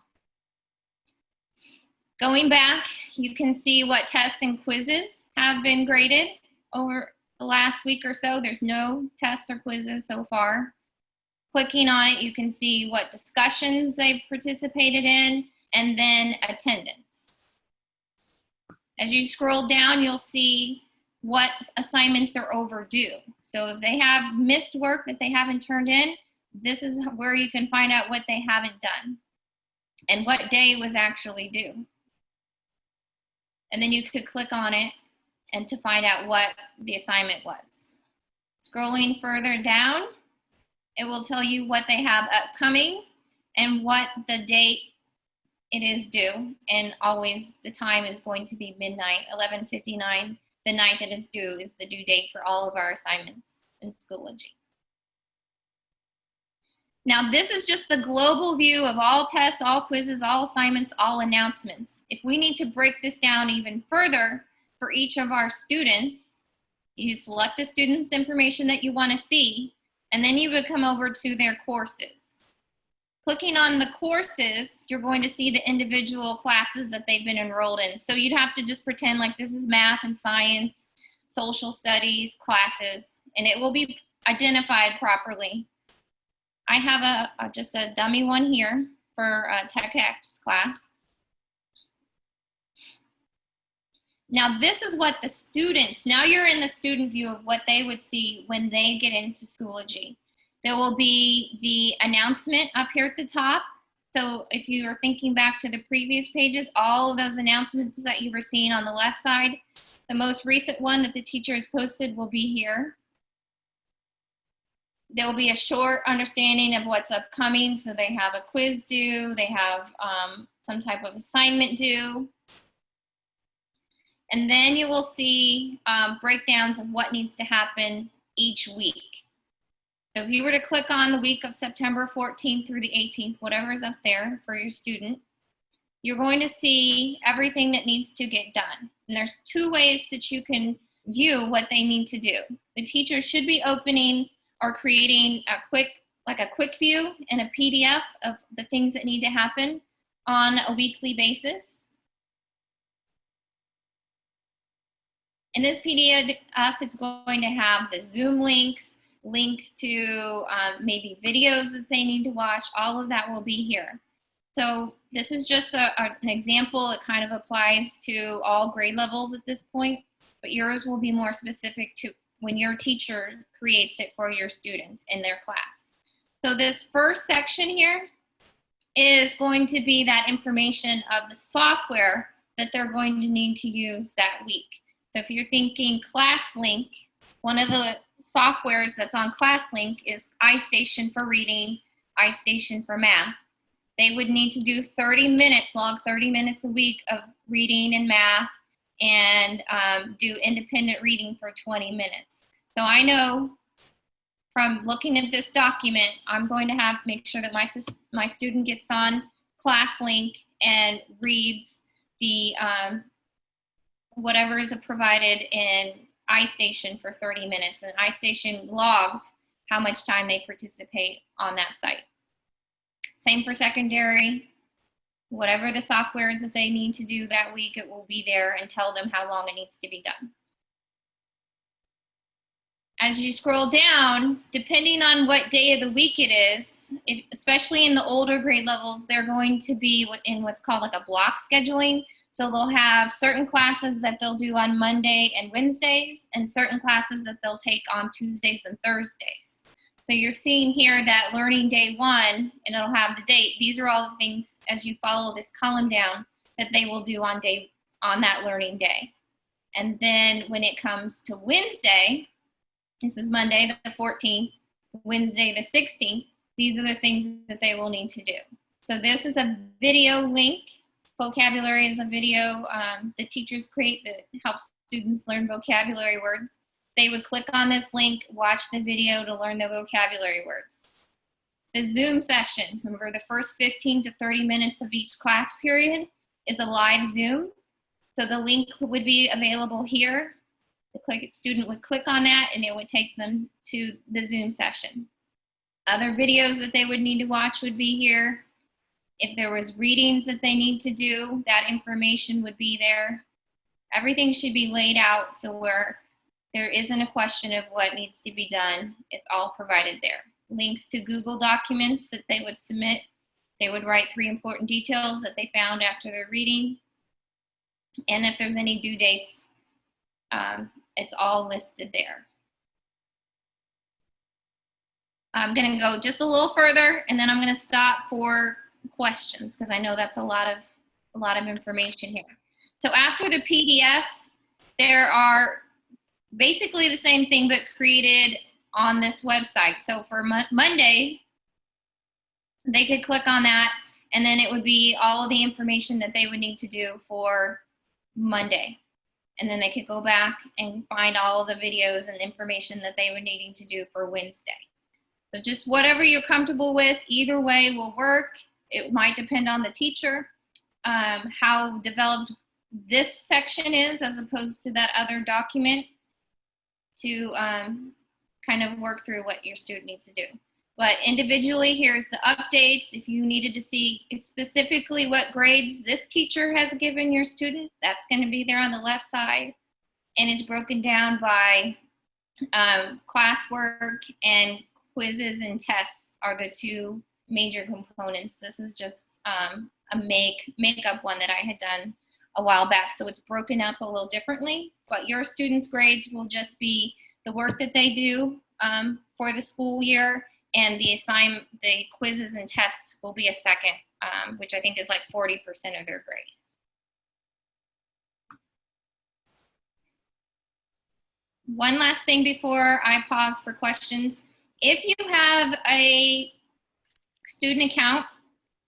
Going back, you can see what tests and quizzes have been graded over the last week or so. There's no tests or quizzes so far. Clicking on it, you can see what discussions they've participated in, and then attendance. As you scroll down, you'll see what assignments are overdue. So if they have missed work that they haven't turned in, this is where you can find out what they haven't done and what day it was actually due. And then you could click on it and to find out what the assignment was. Scrolling further down, it will tell you what they have upcoming and what the date it is due. And always the time is going to be midnight, 11:59. The night that it's due is the due date for all of our assignments in Schoology. Now this is just the global view of all tests, all quizzes, all assignments, all announcements. If we need to break this down even further for each of our students, you select the student's information that you want to see, and then you would come over to their courses. Clicking on the courses, you're going to see the individual classes that they've been enrolled in. So you'd have to just pretend like this is math and science, social studies classes, and it will be identified properly. I have just a dummy one here for a Tech Actives class. Now this is what the students, now you're in the student view of what they would see when they get into Schoology. There will be the announcement up here at the top. So if you are thinking back to the previous pages, all of those announcements that you were seeing on the left side, the most recent one that the teacher has posted will be here. There will be a short understanding of what's upcoming. So they have a quiz due, they have some type of assignment due. And then you will see breakdowns of what needs to happen each week. So if you were to click on the week of September 14th through the 18th, whatever is up there for your student, you're going to see everything that needs to get done. And there's two ways that you can view what they need to do. The teacher should be opening or creating a quick view and a PDF of the things that need to happen on a weekly basis. And this PDF is going to have the Zoom links to maybe videos that they need to watch. All of that will be here. So this is just an example. It kind of applies to all grade levels at this point, but yours will be more specific to when your teacher creates it for your students in their class. So this first section here is going to be that information of the software that they're going to need to use that week. So if you're thinking Classlink, one of the softwares that's on Classlink is iStation for reading, iStation for math. They would need to do 30 minutes, log 30 minutes a week of reading and math, and do independent reading for 20 minutes. So I know from looking at this document, I'm going to have to make sure that my student gets on Classlink and reads the whatever is provided in iStation for 30 minutes, and iStation logs how much time they participate on that site. Same for secondary. Whatever the software is that they need to do that week, it will be there and tell them how long it needs to be done. As you scroll down, depending on what day of the week it is, especially in the older grade levels, they're going to be in what's called like a block scheduling. So they'll have certain classes that they'll do on Monday and Wednesdays, and certain classes that they'll take on Tuesdays and Thursdays. So you're seeing here that learning day 1, and it'll have the date. These are all the things, as you follow this column down, that they will do on that learning day. And then when it comes to Wednesday, this is Monday the 14th, Wednesday the 16th, these are the things that they will need to do. So this is a video link. Vocabulary is a video the teachers create that helps students learn vocabulary words. they would click on this link, watch the video to learn the vocabulary words. The Zoom session, remember the first 15 to 30 minutes of each class period is a live Zoom. So the link would be available here. The student would click on that and it would take them to the Zoom session. Other videos that they would need to watch would be here. If there was readings that they need to do, that information would be there. Everything should be laid out so where there isn't a question of what needs to be done. It's all provided there. Links to Google documents that they would submit. They would write 3 important details that they found after their reading. And if there's any due dates, it's all listed there. I'm going to go just a little further and then I'm going to stop for questions because I know that's a lot of information here. So after the PDFs, there are basically the same thing but created on this website. So for Monday, they could click on that and then it would be all of the information that they would need to do for Monday. And then they could go back and find all of the videos and information that they were needing to do for Wednesday. So just whatever you're comfortable with, either way will work. It might depend on the teacher, how developed this section is as opposed to that other document to kind of work through what your student needs to do. But individually, here's the updates. If you needed to see specifically what grades this teacher has given your student, that's going to be there on the left side. And it's broken down by classwork, and quizzes and tests are the 2 major components. This is just a makeup one that I had done a while back. So it's broken up a little differently, but your students' grades will just be the work that they do for the school year, and the quizzes and tests will be a second, which I think is like 40% of their grade. One last thing before I pause for questions. If you have a student account,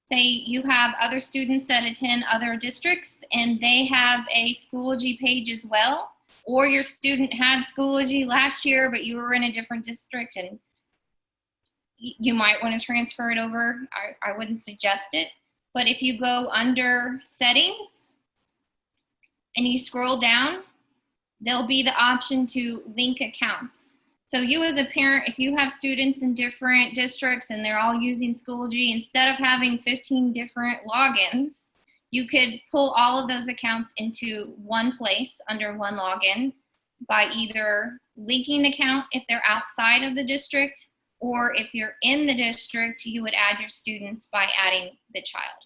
say you have other students that attend other districts and they have a Schoology page as well, or your student had Schoology last year but you were in a different district and you might want to transfer it over, I wouldn't suggest it. But if you go under settings and you scroll down, there'll be the option to link accounts. So you as a parent, if you have students in different districts and they're all using Schoology, instead of having 15 different logins, you could pull all of those accounts into one place under one login by either linking the account if they're outside of the district, or if you're in the district, you would add your students by adding the child.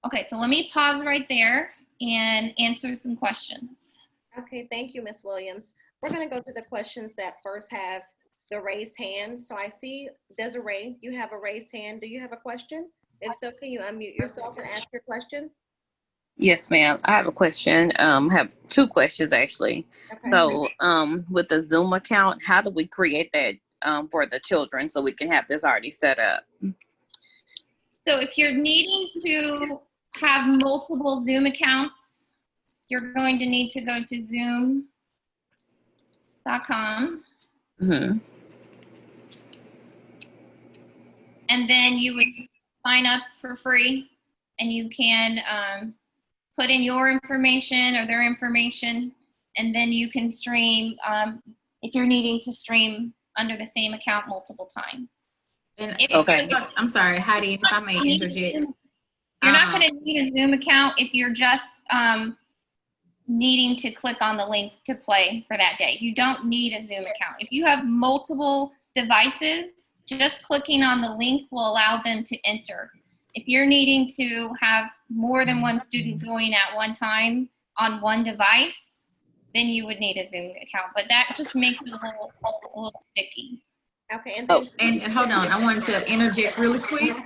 Okay, so let me pause right there and answer some questions. Okay, thank you, Ms. Williams. We're going to go to the questions that first have the raised hand. So I see Desiree, you have a raised hand. Do you have a question? If so, can you unmute yourself and ask your question? Yes, ma'am. I have a question. I have 2 questions actually. Okay. So with the Zoom account, how do we create that for the children so we can have this already set up? So if you're needing to have multiple Zoom accounts, you're going to need to go to zoom.com. Mm-hmm. And then you would sign up for free and you can put in your information or their information, and then you can stream if you're needing to stream under the same account multiple times. And Okay. I'm sorry, Heidi, if I may interject. You're not going to need a Zoom account if you're just needing to click on the link to play for that day. You don't need a Zoom account. If you have multiple devices, just clicking on the link will allow them to enter. If you're needing to have more than one student going at one time on one device, then you would need a Zoom account. But that just makes it a little sticky. Okay. And, and hold on, I wanted to interject really quick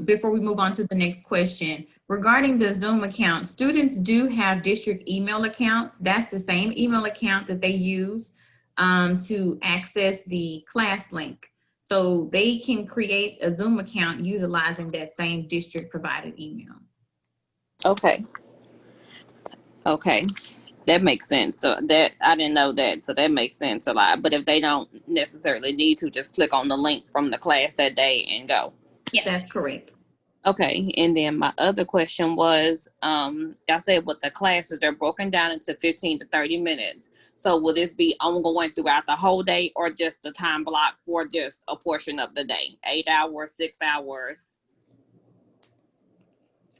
before we move on to the next question. Regarding the Zoom account, students do have district email accounts. That's the same email account that they use to access the Classlink. So they can create a Zoom account utilizing that same district provided email. Okay. Okay. That makes sense. So that I didn't know that. So that makes sense a lot. But if they don't necessarily need to, just click on the link from the class that day and go. Yeah, That's correct. Okay. And then my other question was, I said with the classes, they're broken down into 15 to 30 minutes. So will this be ongoing throughout the whole day or just a time block for just a portion of the day? 8 hours, 6 hours?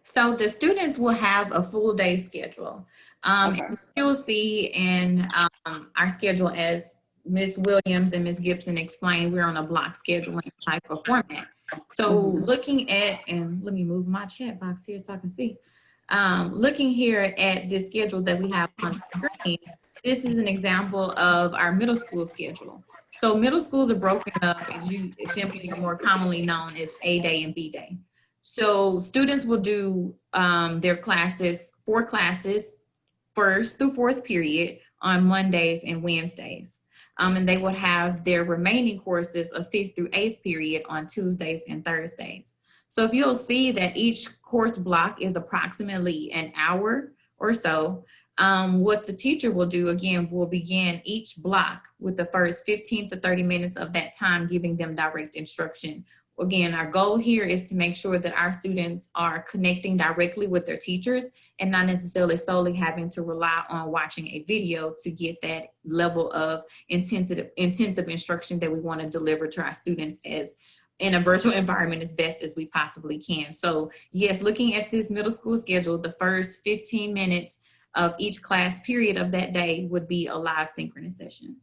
So the students will have a full day schedule. Okay. And you'll see in our schedule, as Ms. Williams and Ms. Gibson explained, we're on a block scheduling type of format. So looking at, and let me move my chat box here so I can see. Looking here at this schedule that we have on the screen, this is an example of our middle school schedule. So middle schools are broken up, as you simply more commonly known as A day and B day. So students will do their classes, 4 classes, 1st through 4th period on Mondays and Wednesdays. And they would have their remaining courses of 5th through 8th period on Tuesdays and Thursdays. So if you'll see that each course block is approximately an hour or so, what the teacher will do, again, will begin each block with the first 15 to 30 minutes of that time, giving them direct instruction. Again, our goal here is to make sure that our students are connecting directly with their teachers and not necessarily solely having to rely on watching a video to get that level of intensive instruction that we want to deliver to our students as in a virtual environment as best as we possibly can. So yes, looking at this middle school schedule, the first 15 minutes of each class period of that day would be a live synchronous session.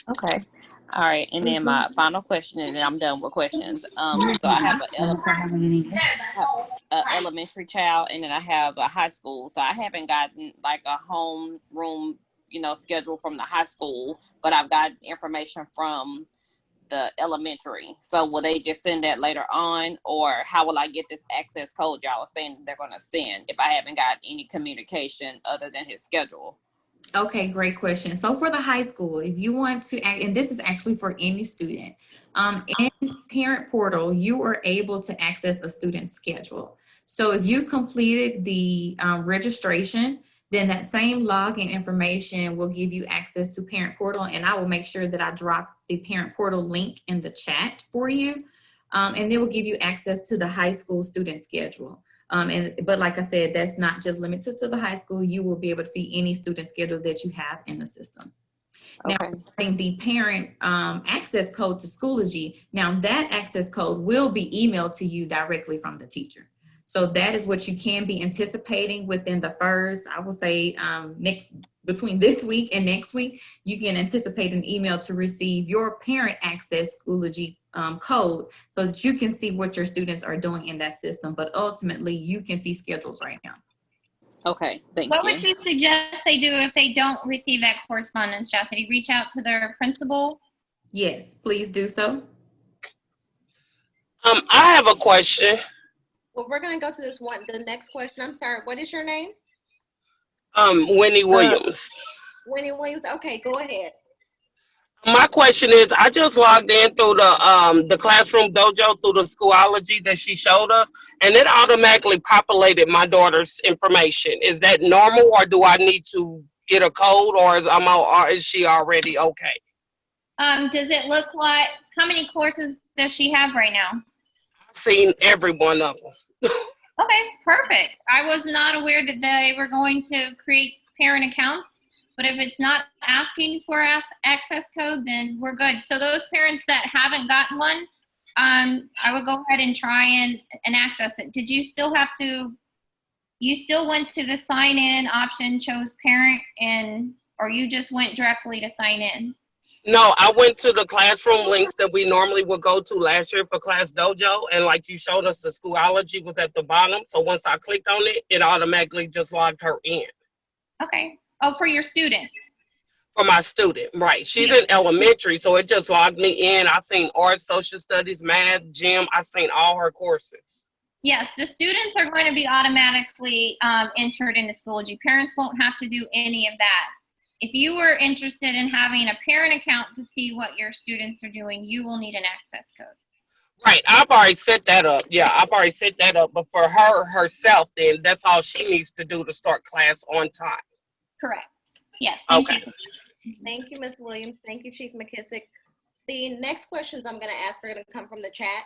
Okay. All right. And then my final question, and then I'm done with questions. So I have an elementary child, and then I have a high school. So I haven't gotten like a home room, schedule from the high school, but I've got information from the elementary. So will they just send that later on, or how will I get this access code y'all are saying they're going to send if I haven't got any communication other than his schedule? Okay, great question. So for the high school, if you want to, and this is actually for any student, in Parent Portal, you are able to access a student schedule. So if you completed the registration, then that same login information will give you access to Parent Portal, and I will make sure that I drop the Parent Portal link in the chat for you, and they will give you access to the high school student schedule. But like I said, that's not just limited to the high school. You will be able to see any student schedule that you have in the system. Okay. Now, regarding the parent access code to Schoology, now that access code will be emailed to you directly from the teacher. So that is what you can be anticipating within the first, I will say, between this week and next week, you can anticipate an email to receive your parent access Schoology code so that you can see what your students are doing in that system. But ultimately, you can see schedules right now. Okay, thank What you. would you suggest they do if they don't receive that correspondence, Chastity? Reach out to their principal? Yes, please do so. I have a question. Well, we're gonna go to the next question. I'm sorry, what is your name? Winnie Williams. Winnie Williams, okay, go ahead. My question is, I just logged in through the Classroom Dojo through the Schoology that she showed us, and it automatically populated my daughter's information. Is that normal, or do I need to get a code, or is she already okay? Does it look like, how many courses does she have right now? I've seen every one of them. Okay, perfect. I was not aware that they were going to create parent accounts, but if it's not asking for access code, then we're good. So those parents that haven't gotten one, I would go ahead and try and access it. Did you still have to, you still went to the sign in option, chose parent, or you just went directly to sign in? No, I went to the classroom links that we normally would go to last year for Class Dojo, and like you showed us, the Schoology was at the bottom. So once I clicked on it, it automatically just logged her in. Okay. Oh, for your student. For my student, right. She's in elementary, so it just logged me in. I seen art, social studies, math, gym. I seen all her courses. Yes, the students are going to be automatically entered into Schoology. Parents won't have to do any of that. If you were interested in having a parent account to see what your students are doing, you will need an access code. Right, I've already set that up. Yeah, I've already set that up. But for her herself, then that's all she needs to do to start class on time. Correct. Yes, thank Okay. you. Thank you, Ms. Williams. Thank you, Chief McKissick. The next questions I'm going to ask are going to come from the chat.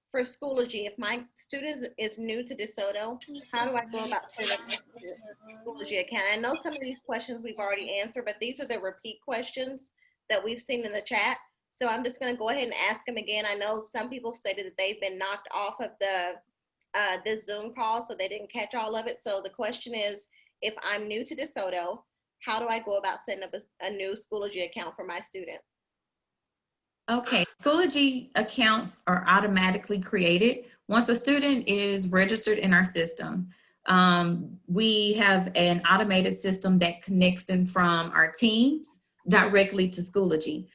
For Schoology, if my student is new to DeSoto, how do I go about setting up the Schoology account? I know some of these questions we've already answered, but these are the repeat questions that we've seen in the chat. So I'm just going to go ahead and ask them again. I know some people stated that they've been knocked off of this Zoom call, so they didn't catch all of it. So the question is, if I'm new to DeSoto, how do I go about setting up a new Schoology account for my student? Okay, Schoology accounts are automatically created once a student is registered in our system. We have an automated system that connects them from our teams directly to Schoology.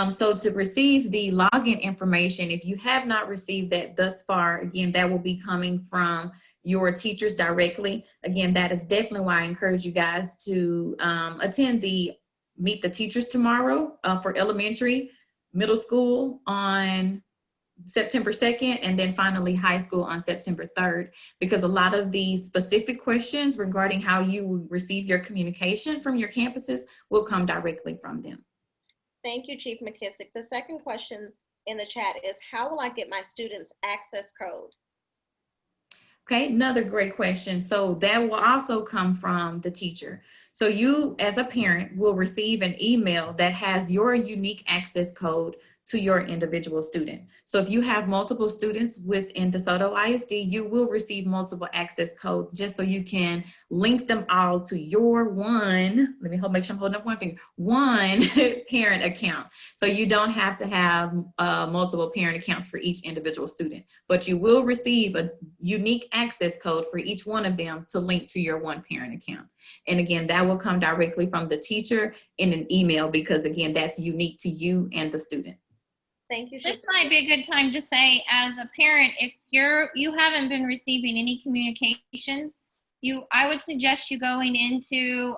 So to receive the login information, if you have not received that thus far, again, that will be coming from your teachers directly. Again, that is definitely why I encourage you guys to attend the Meet the Teachers tomorrow for elementary, middle school on September 2nd, and then finally high school on September 3rd, because a lot of these specific questions regarding how you receive your communication from your campuses will come directly from them. Thank you, Chief McKissick. The second question in the chat is, how will I get my students' access code? Okay, another great question. So that will also come from the teacher. So you as a parent will receive an email that has your unique access code to your individual student. So if you have multiple students within DeSoto ISD, you will receive multiple access codes just so you can link them all to your one, let me make sure I'm holding up one finger, one parent account. So you don't have to have multiple parent accounts for each individual student, but you will receive a unique access code for each one of them to link to your one parent account. And again, that will come directly from the teacher in an email, because again, that's unique to you and the student. Thank you. This might be a good time to say, as a parent, if you haven't been receiving any communications, I would suggest you going into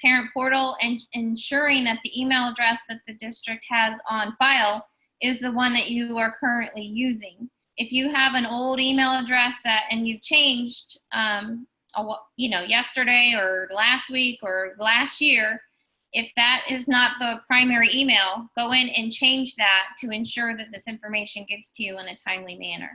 parent portal and ensuring that the email address that the district has on file is the one that you are currently using. If you have an old email address and you've changed, yesterday or last week or last year, if that is not the primary email, go in and change that to ensure that this information gets to you in a timely manner.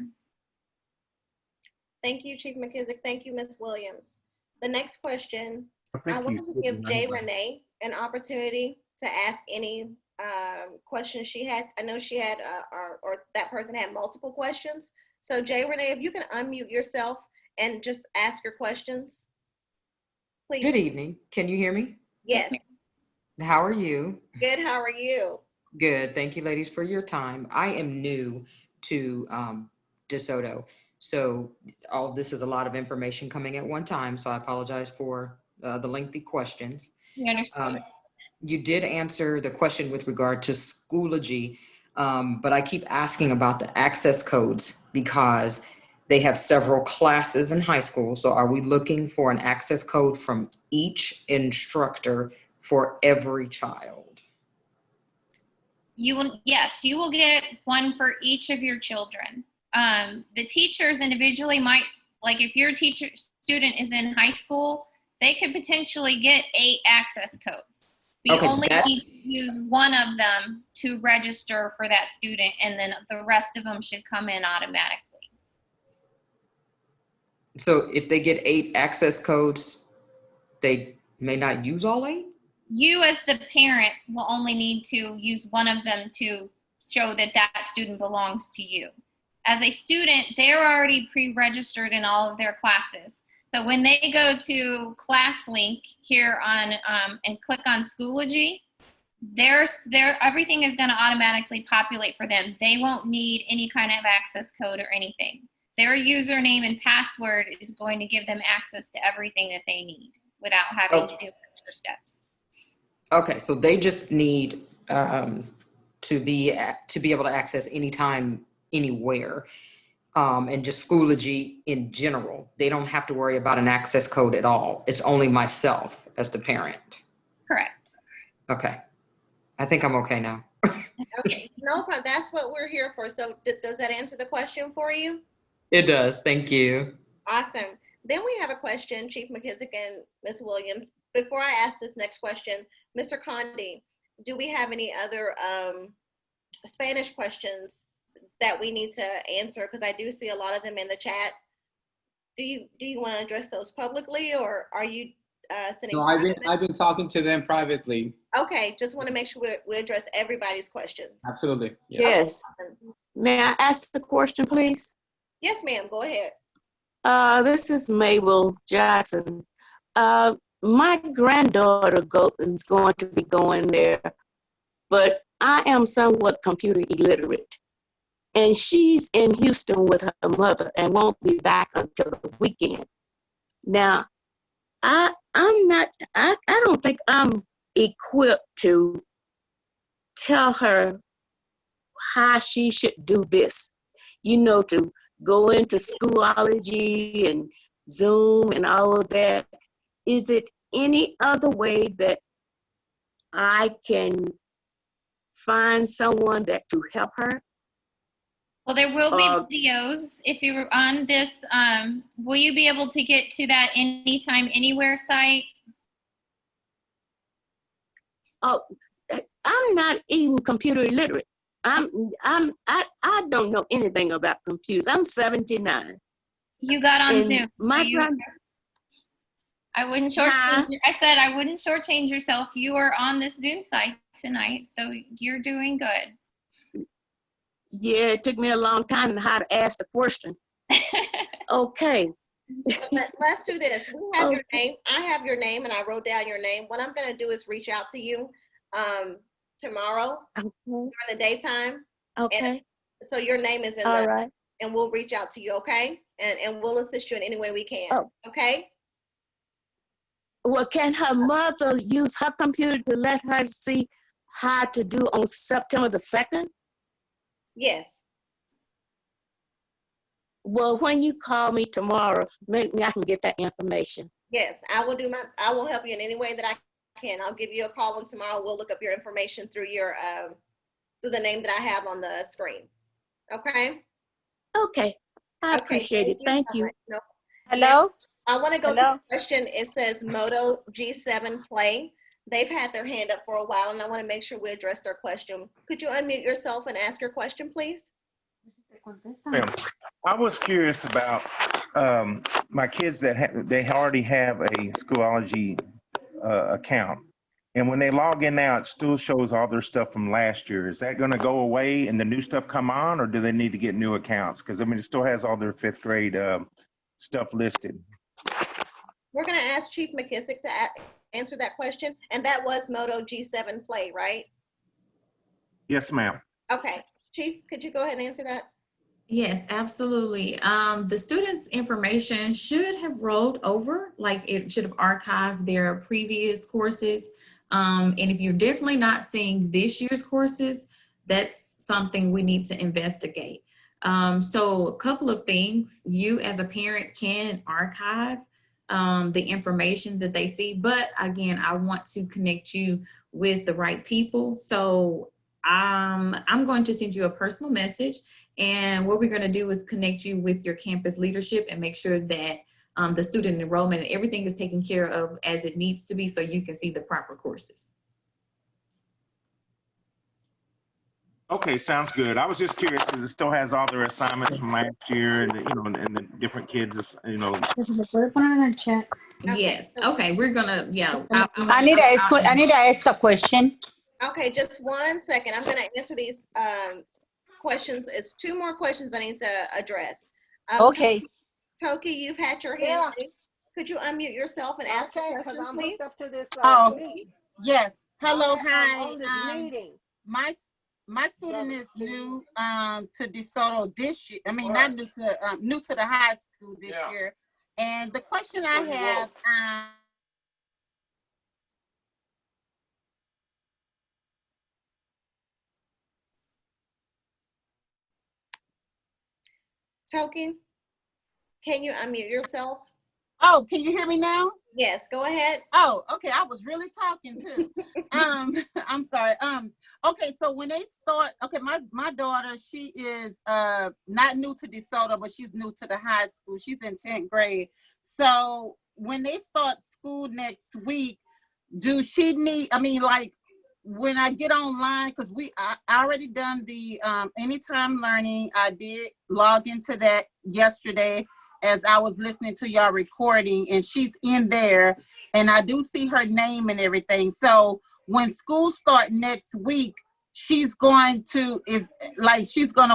Thank you, Chief McKissick. Thank you, Ms. Williams. The next question, I Thank wanted you. to give Jay Renee an opportunity to ask any questions she had. I know she had, or that person had multiple questions. So Jay Renee, if you can unmute yourself and just ask your questions, please. Good evening. Can you hear me? Yes. How are you? Good. How are you? Good. Thank you, ladies, for your time. I am new to DeSoto, so all this is a lot of information coming at one time. So I apologize for the lengthy questions. We understand. You did answer the question with regard to Schoology, but I keep asking about the access codes because they have several classes in high school. So are we looking for an access code from each instructor for every child? Yes, you will get one for each of your children. The teachers individually might, like if your student is in high school, they could potentially get 8 access codes. We only need to use one of them to register for that student, and then the rest of them should come in automatically. So if they get 8 access codes, they may not use all 8? You as the parent will only need to use one of them to show that that student belongs to you. As a student, they're already pre-registered in all of their classes. So when they go to Classlink here on and click on Schoology, everything is going to automatically populate for them. They won't need any kind of access code or anything. Their username and password is going to give them access to everything that they need without having to do extra steps. Okay, so they just need to be able to access anytime, anywhere, and just Schoology in general. They don't have to worry about an access code at all. It's only myself as the parent. Correct. Okay, I think I'm okay now. Okay, no problem. That's what we're here for. So does that answer the question for you? It does. Thank you. Awesome. Then we have a question, Chief McKissick and Ms. Williams. Before I ask this next question, Mr. Condi, do we have any other Spanish questions that we need to answer? Because I do see a lot of them in the chat. Do you want to address those publicly, or are you sending? No, I've been talking to them privately. Okay, just want to make sure we address everybody's questions. Absolutely. Yes. Okay. May I ask the question, please? Yes, ma'am. Go ahead. This is Mabel Jackson. My granddaughter is going to be going there, but I am somewhat computer illiterate. And she's in Houston with her mother and won't be back until the weekend. Now, I don't think I'm equipped to tell her how she should do this. You know, to go into Schoology and Zoom and all of that. Is it any other way that I can find someone that to help her? Well, there will be videos if you're on this. Will you be able to get to that anytime, anywhere site? Oh, I'm not even computer illiterate. I don't know anything about computers. I'm 79. You got on And Zoom. my I wouldn't shortchange. I said I wouldn't shortchange yourself. You are on this Zoom site tonight, so you're doing good. Yeah, it took me a long time to know how to ask the question. Okay. Let's do this. We have your name. I have your name, and I wrote down your name. What I'm going to do is reach out to you tomorrow during the daytime. Okay. And so your name is in All the, right. and we'll reach out to you, okay? And we'll assist you in any way we can, okay? Well, can her mother use her computer to let her see how to do on September the 2nd? Yes. Well, when you call me tomorrow, maybe I can get that information. Yes, I will help you in any way that I can. I'll give you a call, and tomorrow we'll look up your information through your through the name that I have on the screen. Okay? Okay. I appreciate it. Thank you. No. Hello? I want to go to the question. It says Moto G7 Play. They've had their hand up for a while, and I want to make sure we address their question. Could you unmute yourself and ask your question, please? I was curious about my kids that they already have a Schoology account. And when they log in now, it still shows all their stuff from last year. Is that going to go away and the new stuff come on, or do they need to get new accounts? Because, I mean, it still has all their 5th grade stuff listed. We're going to ask Chief McKissick to answer that question. And that was Moto G7 Play, right? Yes, ma'am. Okay. Chief, could you go ahead and answer that? Yes, absolutely. The students' information should have rolled over, like it should have archived their previous courses. And if you're definitely not seeing this year's courses, that's something we need to investigate. So a couple of things, you as a parent can archive the information that they see, but again, I want to connect you with the right people. So I'm going to send you a personal message, and what we're going to do is connect you with your campus leadership and make sure that the student enrollment and everything is taken care of as it needs to be, so you can see the proper courses. Okay, sounds good. I was just curious because it still has all their assignments from last year, and and the different kids, Yes. Okay, we're gonna. Yeah. I need to ask a question. Okay, just 1 second. I'm going to answer these questions. It's 2 more questions I need to address. Okay. Toki, you've had your hand raised. Could you unmute yourself and ask a question, I'm please? hooked up to this meeting. Yes. Hello, I'm on this hi. meeting. My student is new to DeSoto this year. I mean, not new to the high school this year. And the question I have, Toki, can you unmute yourself? oh, can you hear me now? Yes, go ahead. Oh, okay. I was really talking too. I'm sorry. Okay, so when they start, okay, my daughter, she is not new to DeSoto, but she's new to the high school. She's in 10th grade. So when they start school next week, do she need, I mean, like, when I get online, because I already done the Anytime Learning. I did log into that yesterday as I was listening to y'all recording, and she's in there, and I do see her name and everything. So when school start next week, she's going to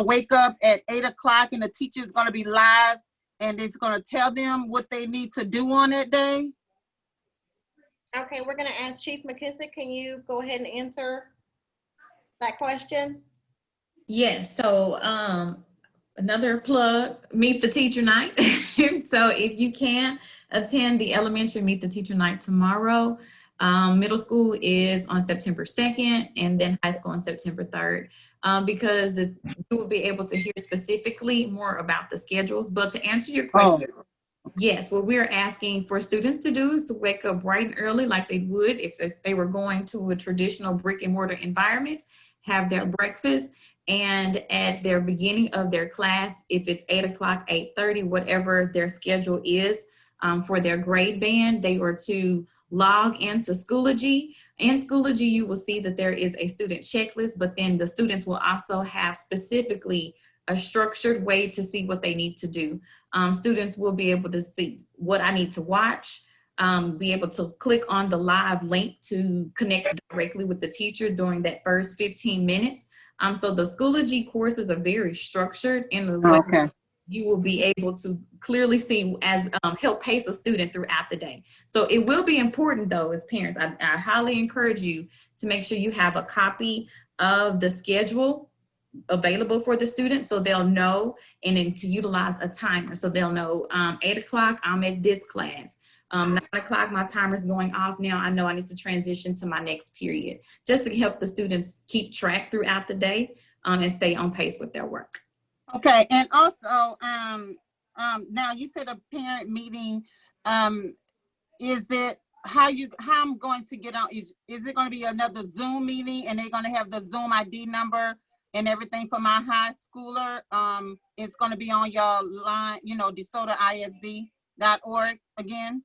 wake up at 8 o'clock, and the teacher's going to be live, and it's going to tell them what they need to do on that day. Okay, we're going to ask Chief McKissick. Can you go ahead and answer that question? Yes, so another plug, Meet the Teacher Night. So if you can attend the elementary Meet the Teacher Night tomorrow, middle school is on September 2nd, and then high school on September 3rd, because you will be able to hear specifically more about the schedules. But to answer your question, yes, what we're asking for students to do is to wake up bright and early like they would if they were going to a traditional brick and mortar environment, have their breakfast, and at their beginning of their class, if it's 8 o'clock, 8:30, whatever their schedule is for their grade band, they were to log into Schoology. In Schoology, you will see that there is a student checklist, but then the students will also have specifically a structured way to see what they need to do. Students will be able to see what I need to watch, be able to click on the live link to connect directly with the teacher during that first 15 minutes. So the Schoology courses are very structured in the way you will be able to clearly see as help pace a student throughout the day. So it will be important though, as parents, I highly encourage you to make sure you have a copy of the schedule available for the students so they'll know, and then to utilize a timer. So they'll know 8 o'clock, I'm at this class. 9 o'clock, my timer's going off now. I know I need to transition to my next period, just to help the students keep track throughout the day and stay on pace with their work. Okay, and also, now you said a parent meeting. Is it how I'm going to get on? Is it going to be another Zoom meeting, and they're going to have the Zoom ID number and everything for my high schooler? It's going to be on your line, DeSoto ISD.org again.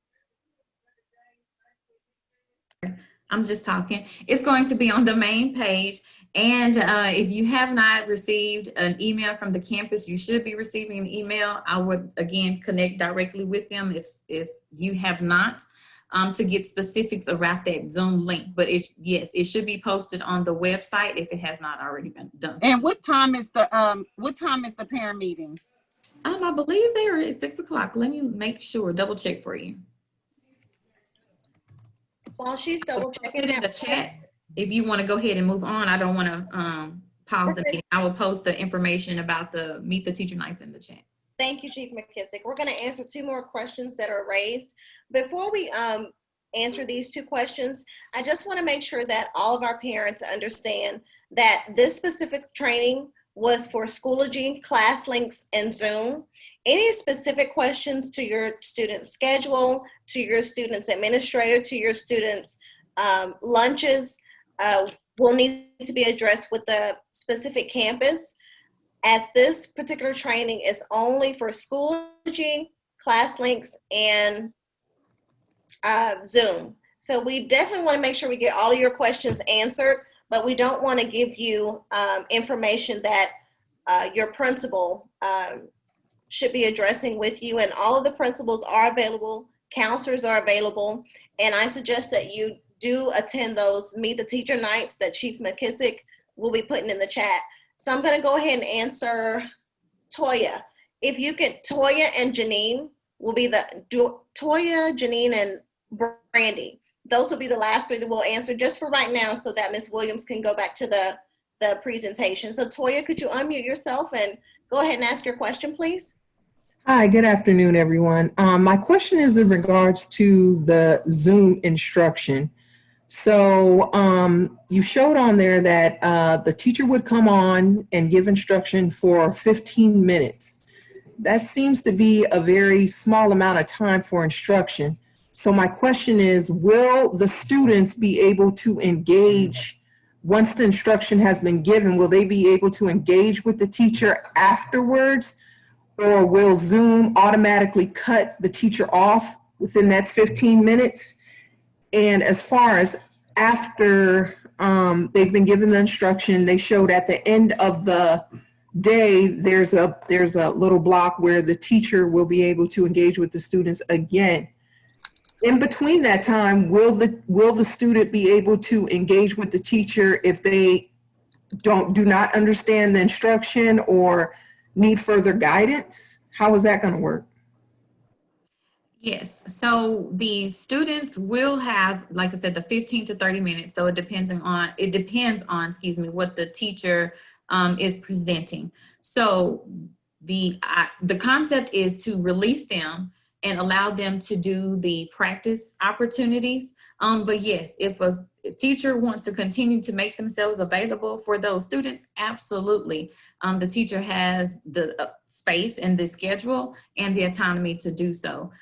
I'm just talking. It's going to be on the main page. And if you have not received an email from the campus, you should be receiving an email. I would, again, connect directly with them if you have not, to get specifics around that Zoom link. But yes, it should be posted on the website if it has not already been done. And what time is the parent meeting? I believe they are at 6 o'clock. Let me make sure, double check for you. While she's double checking in the chat, if you want to go ahead and move on, I don't want to pause the meeting. I will post the information about the Meet the Teacher Nights in the chat. Thank you, Chief McKissick. We're going to answer 2 more questions that are raised. Before we answer these 2 questions, I just want to make sure that all of our parents understand that this specific training was for Schoology, Classlinks, and Zoom. Any specific questions to your student's schedule, to your student's administrator, to your student's lunches will need to be addressed with the specific campus, as this particular training is only for Schoology, Classlinks, and Zoom. So we definitely want to make sure we get all of your questions answered, but we don't want to give you information that your principal should be addressing with you. And all of the principals are available, counselors are available, and I suggest that you do attend those Meet the Teacher Nights that Chief McKissick will be putting in the chat. So I'm going to go ahead and answer Toya. If you could, Toya and Janine will be Toya, Janine, and Brandy. Those will be the last 3 that we'll answer just for right now so that Ms. Williams can go back to the presentation. So Toya, could you unmute yourself and go ahead and ask your question, please? Hi, good afternoon, everyone. My question is in regards to the Zoom instruction. So you showed on there that the teacher would come on and give instruction for 15 minutes. That seems to be a very small amount of time for instruction. So my question is, will the students be able to engage once the instruction has been given? Will they be able to engage with the teacher afterwards? Or will Zoom automatically cut the teacher off within that 15 minutes? And as far as after they've been given the instruction, they showed at the end of the day, there's a little block where the teacher will be able to engage with the students again. In between that time, will the student be able to engage with the teacher if they do not understand the instruction or need further guidance? How is that going to work? Yes, so the students will have, like I said, the 15 to 30 minutes. So it depends on, excuse me, what the teacher is presenting. So the concept is to release them and allow them to do the practice opportunities. But yes, if a teacher wants to continue to make themselves available for those students, absolutely. The teacher has the space and the schedule and the autonomy to do so.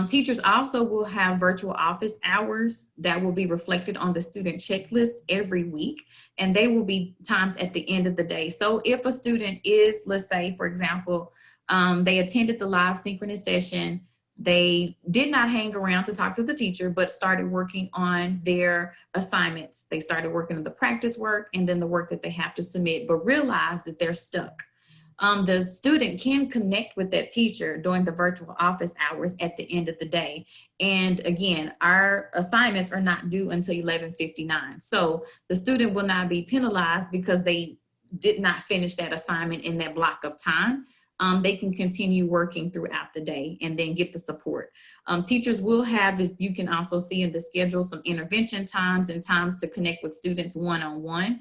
Teachers also will have virtual office hours that will be reflected on the student checklist every week, and they will be times at the end of the day. So if a student is, let's say, for example, they attended the live synchronous session, they did not hang around to talk to the teacher, but started working on their assignments. They started working on the practice work and then the work that they have to submit, but realize that they're stuck. The student can connect with that teacher during the virtual office hours at the end of the day. And again, our assignments are not due until 11:59. So the student will not be penalized because they did not finish that assignment in that block of time. They can continue working throughout the day and then get the support. Teachers will have, if you can also see in the schedule, some intervention times and times to connect with students one-on-one.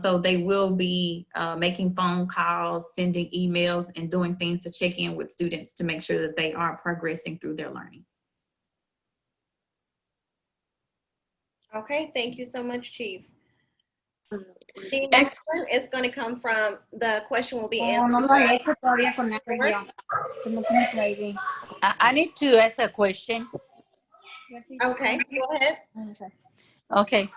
So they will be making phone calls, sending emails, and doing things to check in with students to make sure that they are progressing through their learning. Okay, thank you so much, Chief. The next one is going to come from, the question will be answered. I need to ask a question. Okay, go ahead. Okay.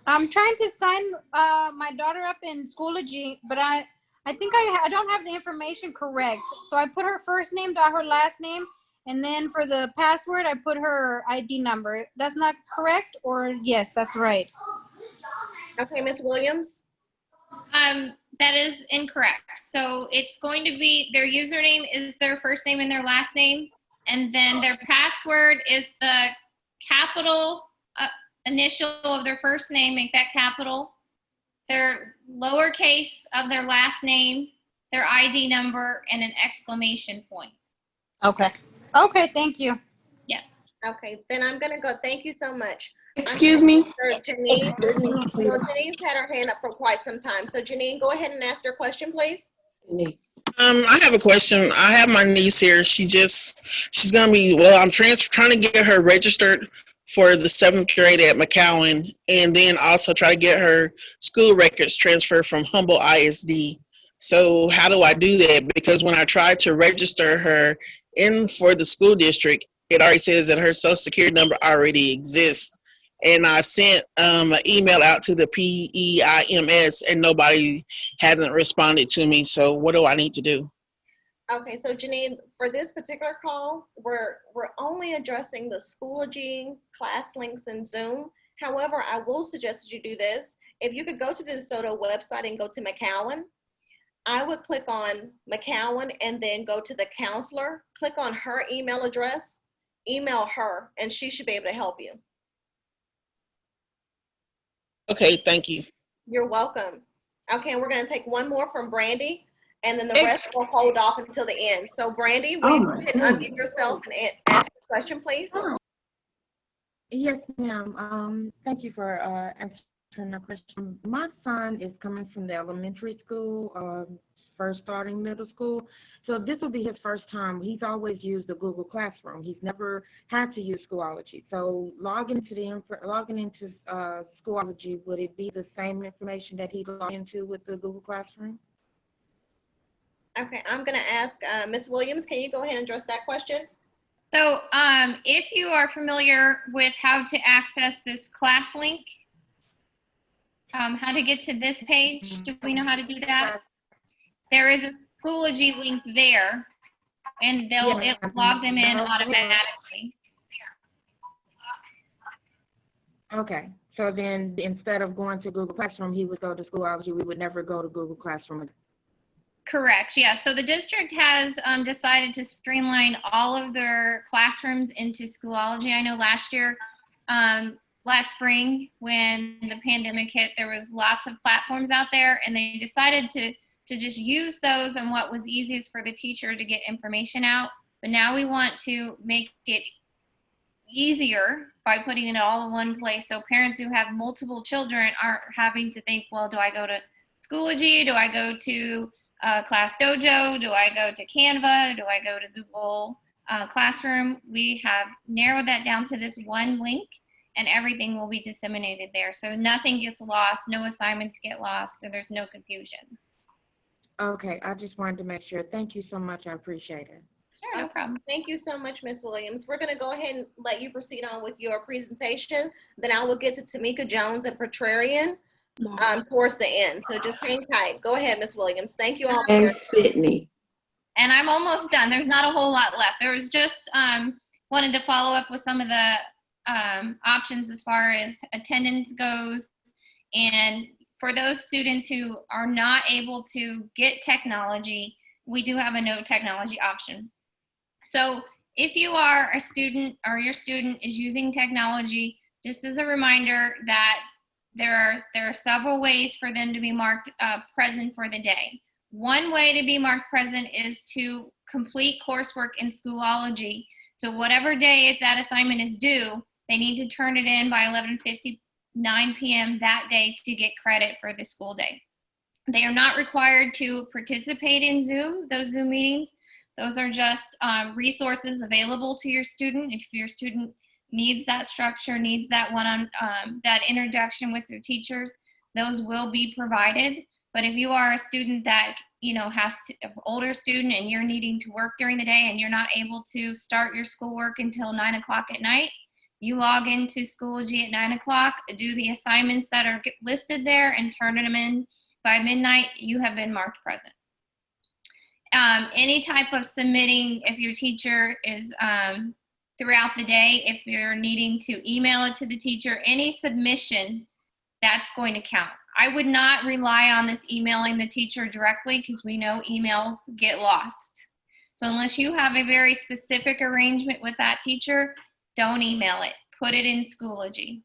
I'm trying to sign my daughter up in Schoology, but I think I don't have the information correct. So I put her first name, her last name, and then for the password, I put her ID number. That's not correct, or yes, that's right? Okay, Ms. Williams. That is incorrect. So it's going to be, their username is their first name and their last name, and then their password is the capital initial of their first name, make that capital, their lowercase of their last name, their ID number, and an exclamation point. Okay. Okay, thank you. Yes. Okay, then I'm gonna go, thank you so much. Excuse me? Janine. So Janine's had her hand up for quite some time. So Janine, go ahead and ask your question, please. I have a question. I have my niece here. She's gonna be, well, I'm trying to get her registered for the 7th grade at McAllen, and then also try to get her school records transferred from Humboldt ISD. So how do I do that? Because when I tried to register her in for the school district, it already says that her social security number already exists. And I've sent an email out to the PEIMS and nobody hasn't responded to me. So what do I need to do? Okay, so Janine, for this particular call, we're only addressing the Schoology, Classlinks, and Zoom. However, I will suggest that you do this. If you could go to the DeSoto website and go to McAllen, I would click on McAllen and then go to the counselor, click on her email address, email her, and she should be able to help you. Okay, thank you. You're welcome. Okay, we're going to take one more from Brandy, and then the rest will hold off until the end. So Brandy, will you go ahead and unmute yourself and ask the question, please? Yes, ma'am. Thank you for answering the question. My son is coming from the elementary school, first starting middle school. So this will be his first time. He's always used the Google Classroom. He's never had to use Schoology. So logging into Schoology, would it be the same information that he logged into with the Google Classroom? Okay, I'm going to ask Ms. Williams, can you go ahead and address that question? So if you are familiar with how to access this Classlink, how to get to this page, do we know how to do that? There is Schoology link there, and it will log them in automatically. Okay, so then instead of going to Google Classroom, he would go to Schoology. We would never go to Google Classroom again. Correct, yeah. So the district has decided to streamline all of their classrooms into Schoology. I know last year, last spring, when the pandemic hit, there was lots of platforms out there, and they decided to just use those and what was easiest for the teacher to get information out. But now we want to make it easier by putting it all in one place, so parents who have multiple children aren't having to think, well, do I go to Schoology? Do I go to Class Dojo? Do I go to Canva? Do I go to Google Classroom? We have narrowed that down to this one link, and everything will be disseminated there. So nothing gets lost, no assignments get lost, and there's no confusion. Okay, I just wanted to make sure. Thank you so much. I appreciate it. Sure, no problem. Thank you so much, Ms. Williams. We're going to go ahead and let you proceed on with your presentation. Then I will get to Tamika Jones and Petrarian towards the end. So just hang tight. Go ahead, Ms. Williams. Thank you all. And Sydney. And I'm almost done. There's not a whole lot left. There was just wanted to follow up with some of the options as far as attendance goes. And for those students who are not able to get technology, we do have a no technology option. So if you are a student or your student is using technology, just as a reminder that there are several ways for them to be marked present for the day. One way to be marked present is to complete coursework in Schoology. So whatever day that assignment is due, they need to turn it in by 11:59 p.m. that day to get credit for the school day. They are not required to participate in those Zoom meetings. Those are just resources available to your student. If your student needs that structure, needs that that introduction with their teachers, those will be provided. But if you are a student that has an older student and you're needing to work during the day and you're not able to start your schoolwork until 9 o'clock at night, you log into Schoology at 9 o'clock, do the assignments that are listed there, and turn them in by midnight. You have been marked present. Any type of submitting, if your teacher is throughout the day, if you're needing to email it to the teacher, any submission, that's going to count. I would not rely on this emailing the teacher directly, because we know emails get lost. So unless you have a very specific arrangement with that teacher, don't email it. Put it in Schoology.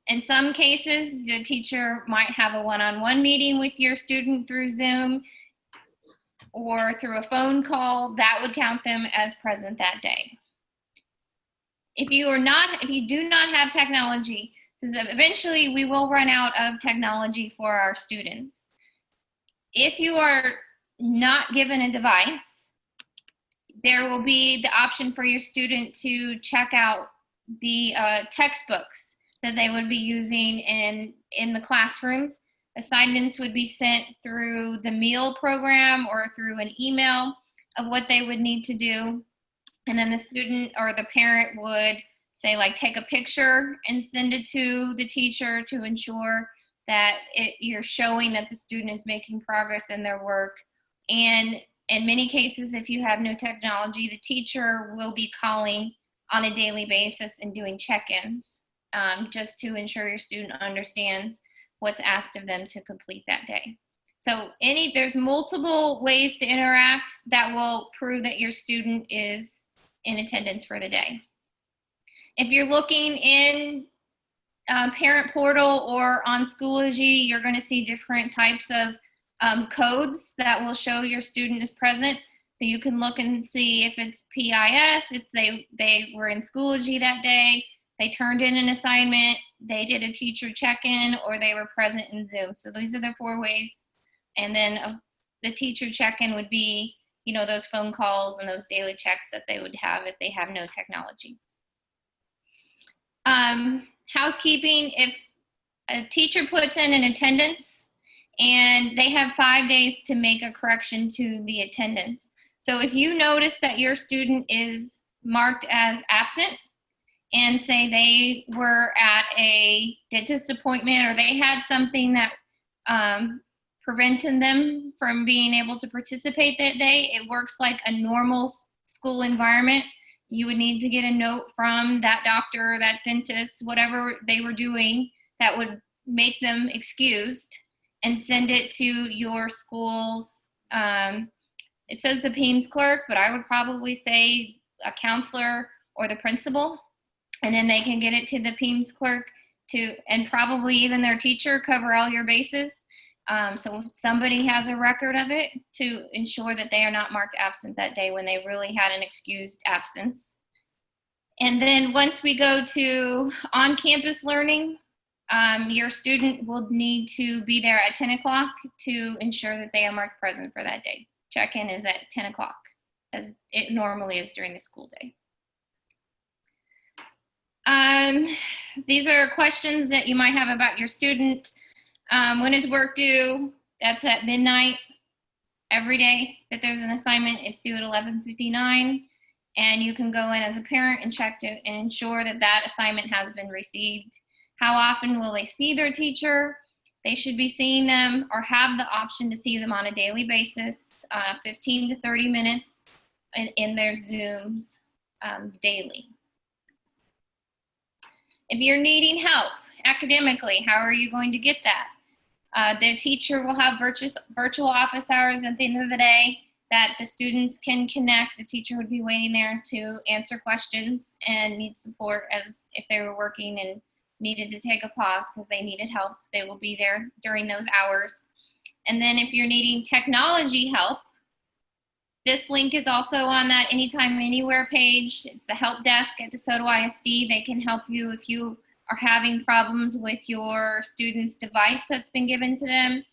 In some cases, the teacher might have a one-on-one meeting with your student through Zoom or through a phone call. That would count them as present that day. If you do not have technology, because eventually we will run out of technology for our students. If you are not given a device, there will be the option for your student to check out the textbooks that they would be using in the classrooms. Assignments would be sent through the meal program or through an email of what they would need to do. And then the student or the parent would say, like, take a picture and send it to the teacher to ensure that you're showing that the student is making progress in their work. And in many cases, if you have no technology, the teacher will be calling on a daily basis and doing check-ins just to ensure your student understands what's asked of them to complete that day. So there's multiple ways to interact that will prove that your student is in attendance for the day. If you're looking in Parent Portal or on Schoology, you're going to see different types of codes that will show your student is present. So you can look and see if it's PIS, if they were in Schoology that day, they turned in an assignment, they did a teacher check-in, or they were present in Zoom. So these are the 4 ways. And then the teacher check-in would be, those phone calls and those daily checks that they would have if they have no technology. Housekeeping, if a teacher puts in an attendance and they have 5 days to make a correction to the attendance. So if you notice that your student is marked as absent, and say they were at a dentist appointment or they had something that preventing them from being able to participate that day. It works like a normal school environment. You would need to get a note from that doctor, that dentist, whatever they were doing that would make them excused, and send it to your school's, it says the PEMS clerk, but I would probably say a counselor or the principal, and then they can get it to the PEMS clerk and probably even their teacher, cover all your bases. So somebody has a record of it to ensure that they are not marked absent that day when they really had an excused absence. And then once we go to on-campus learning, your student will need to be there at 10 o'clock to ensure that they are marked present for that day. Check-in is at 10 o'clock, as it normally is during the school day. These are questions that you might have about your student. When is work due? That's at midnight every day that there's an assignment. It's due at 11:59, and you can go in as a parent and check to and ensure that that assignment has been received. How often will they see their teacher? They should be seeing them or have the option to see them on a daily basis, 15 to 30 minutes in their Zooms daily. If you're needing help academically, how are you going to get that? The teacher will have virtual office hours at the end of the day that the students can connect. The teacher would be waiting there to answer questions and need support as if they were working and needed to take a pause because they needed help. They will be there during those hours. And then if you're needing technology help, this link is also on that Anytime Anywhere page. It's the help desk at DeSoto ISD. They can help you if you are having problems with your student's device that's been given to them,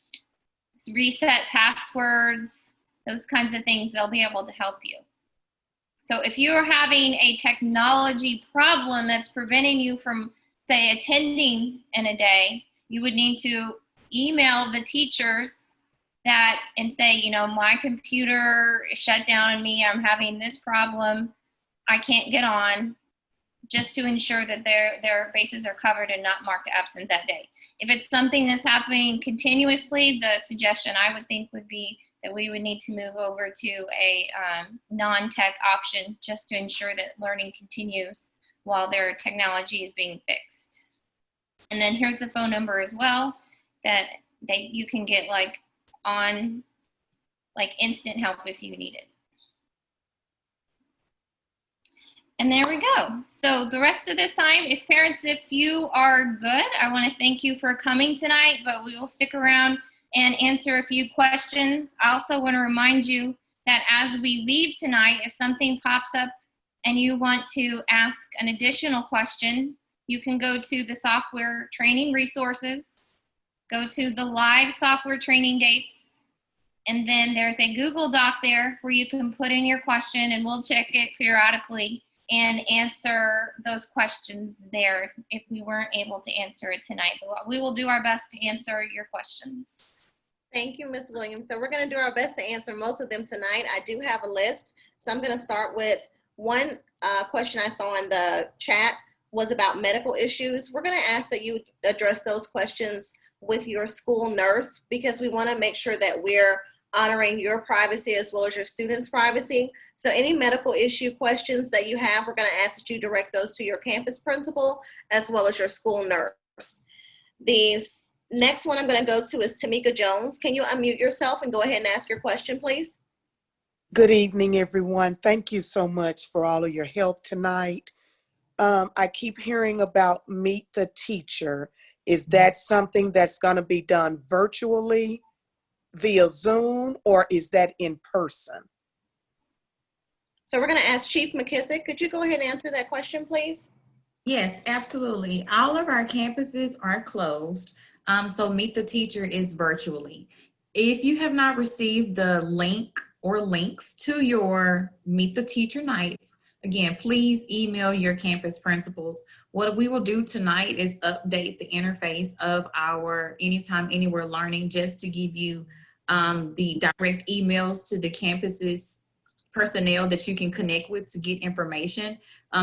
reset passwords, those kinds of things. They'll be able to help you. So if you are having a technology problem that's preventing you from, say, attending in a day, you would need to email the teachers that and say, you know, my computer is shut down on me, I'm having this problem, I can't get on, just to ensure that their bases are covered and not marked absent that day. If it's something that's happening continuously, the suggestion I would think would be that we would need to move over to a non-tech option just to ensure that learning continues while their technology is being fixed. And then here's the phone number as well that you can get instant help if you need it. And there we go. So the rest of this time, if you are good, I want to thank you for coming tonight, but we will stick around and answer a few questions. I also want to remind you that as we leave tonight, if something pops up and you want to ask an additional question, you can go to the software training resources, go to the live software training dates, and then there's a Google Doc there where you can put in your question and we'll check it periodically and answer those questions there if we weren't able to answer it tonight. But we will do our best to answer your questions. Thank you, Ms. Williams. So we're going to do our best to answer most of them tonight. I do have a list. So I'm going to start with one question I saw in the chat was about medical issues. We're going to ask that you address those questions with your school nurse because we want to make sure that we're honoring your privacy as well as your students' privacy. So any medical issue questions that you have, we're going to ask that you direct those to your campus principal as well as your school nurse. The next one I'm going to go to is Tamika Jones. Can you unmute yourself and go ahead and ask your question, please? Good evening, everyone. Thank you so much for all of your help tonight. I keep hearing about Meet the Teacher. Is that something that's going to be done virtually via Zoom, or is that in person? So we're going to ask Chief McKissick. Could you go ahead and answer that question, please? Yes, absolutely. All of our campuses are closed, so Meet the Teacher is virtually. If you have not received the link or links to your Meet the Teacher nights, again, please email your campus principals. What we will do tonight is update the interface of our Anytime Anywhere Learning just to give you the direct emails to the campus's personnel that you can connect with to get information.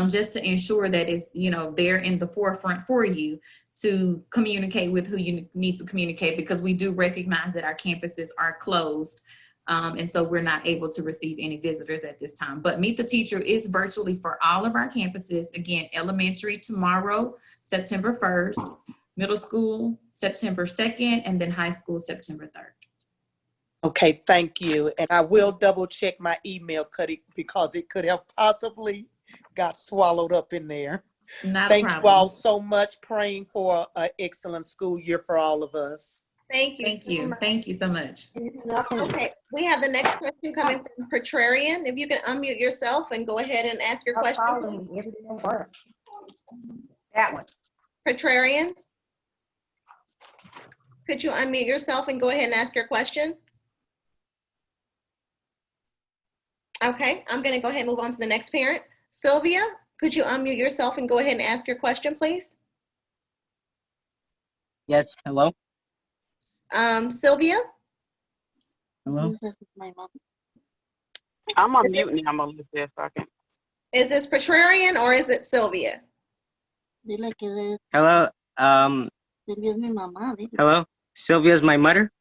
just to ensure that it's, you know, they're in the forefront for you to communicate with who you need to communicate, because we do recognize that our campuses are closed. And so we're not able to receive any visitors at this time. But Meet the Teacher is virtually for all of our campuses. Again, elementary tomorrow, September 1st, middle school, September 2nd, and then high school, September 3rd. Okay, thank you. And I will double check my email because it could have possibly got swallowed up in there. Not a Thank you problem. all so much, praying for an excellent school year for all of us. Thank you. Thank so you. much. Thank you so much. Okay, we have the next question coming from Petrarian. If you can unmute yourself and go ahead and ask your question. That one. Petrarian, could you unmute yourself and go ahead and ask your question? Okay, I'm going to go ahead and move on to the next parent. Sylvia, could you unmute yourself and go ahead and ask your question, please? Yes, hello? Sylvia? Hello? I'm on mute now. I'm gonna listen a second. Is this Petrarian or is it Sylvia? Hello? Hello? Sylvia's my mother?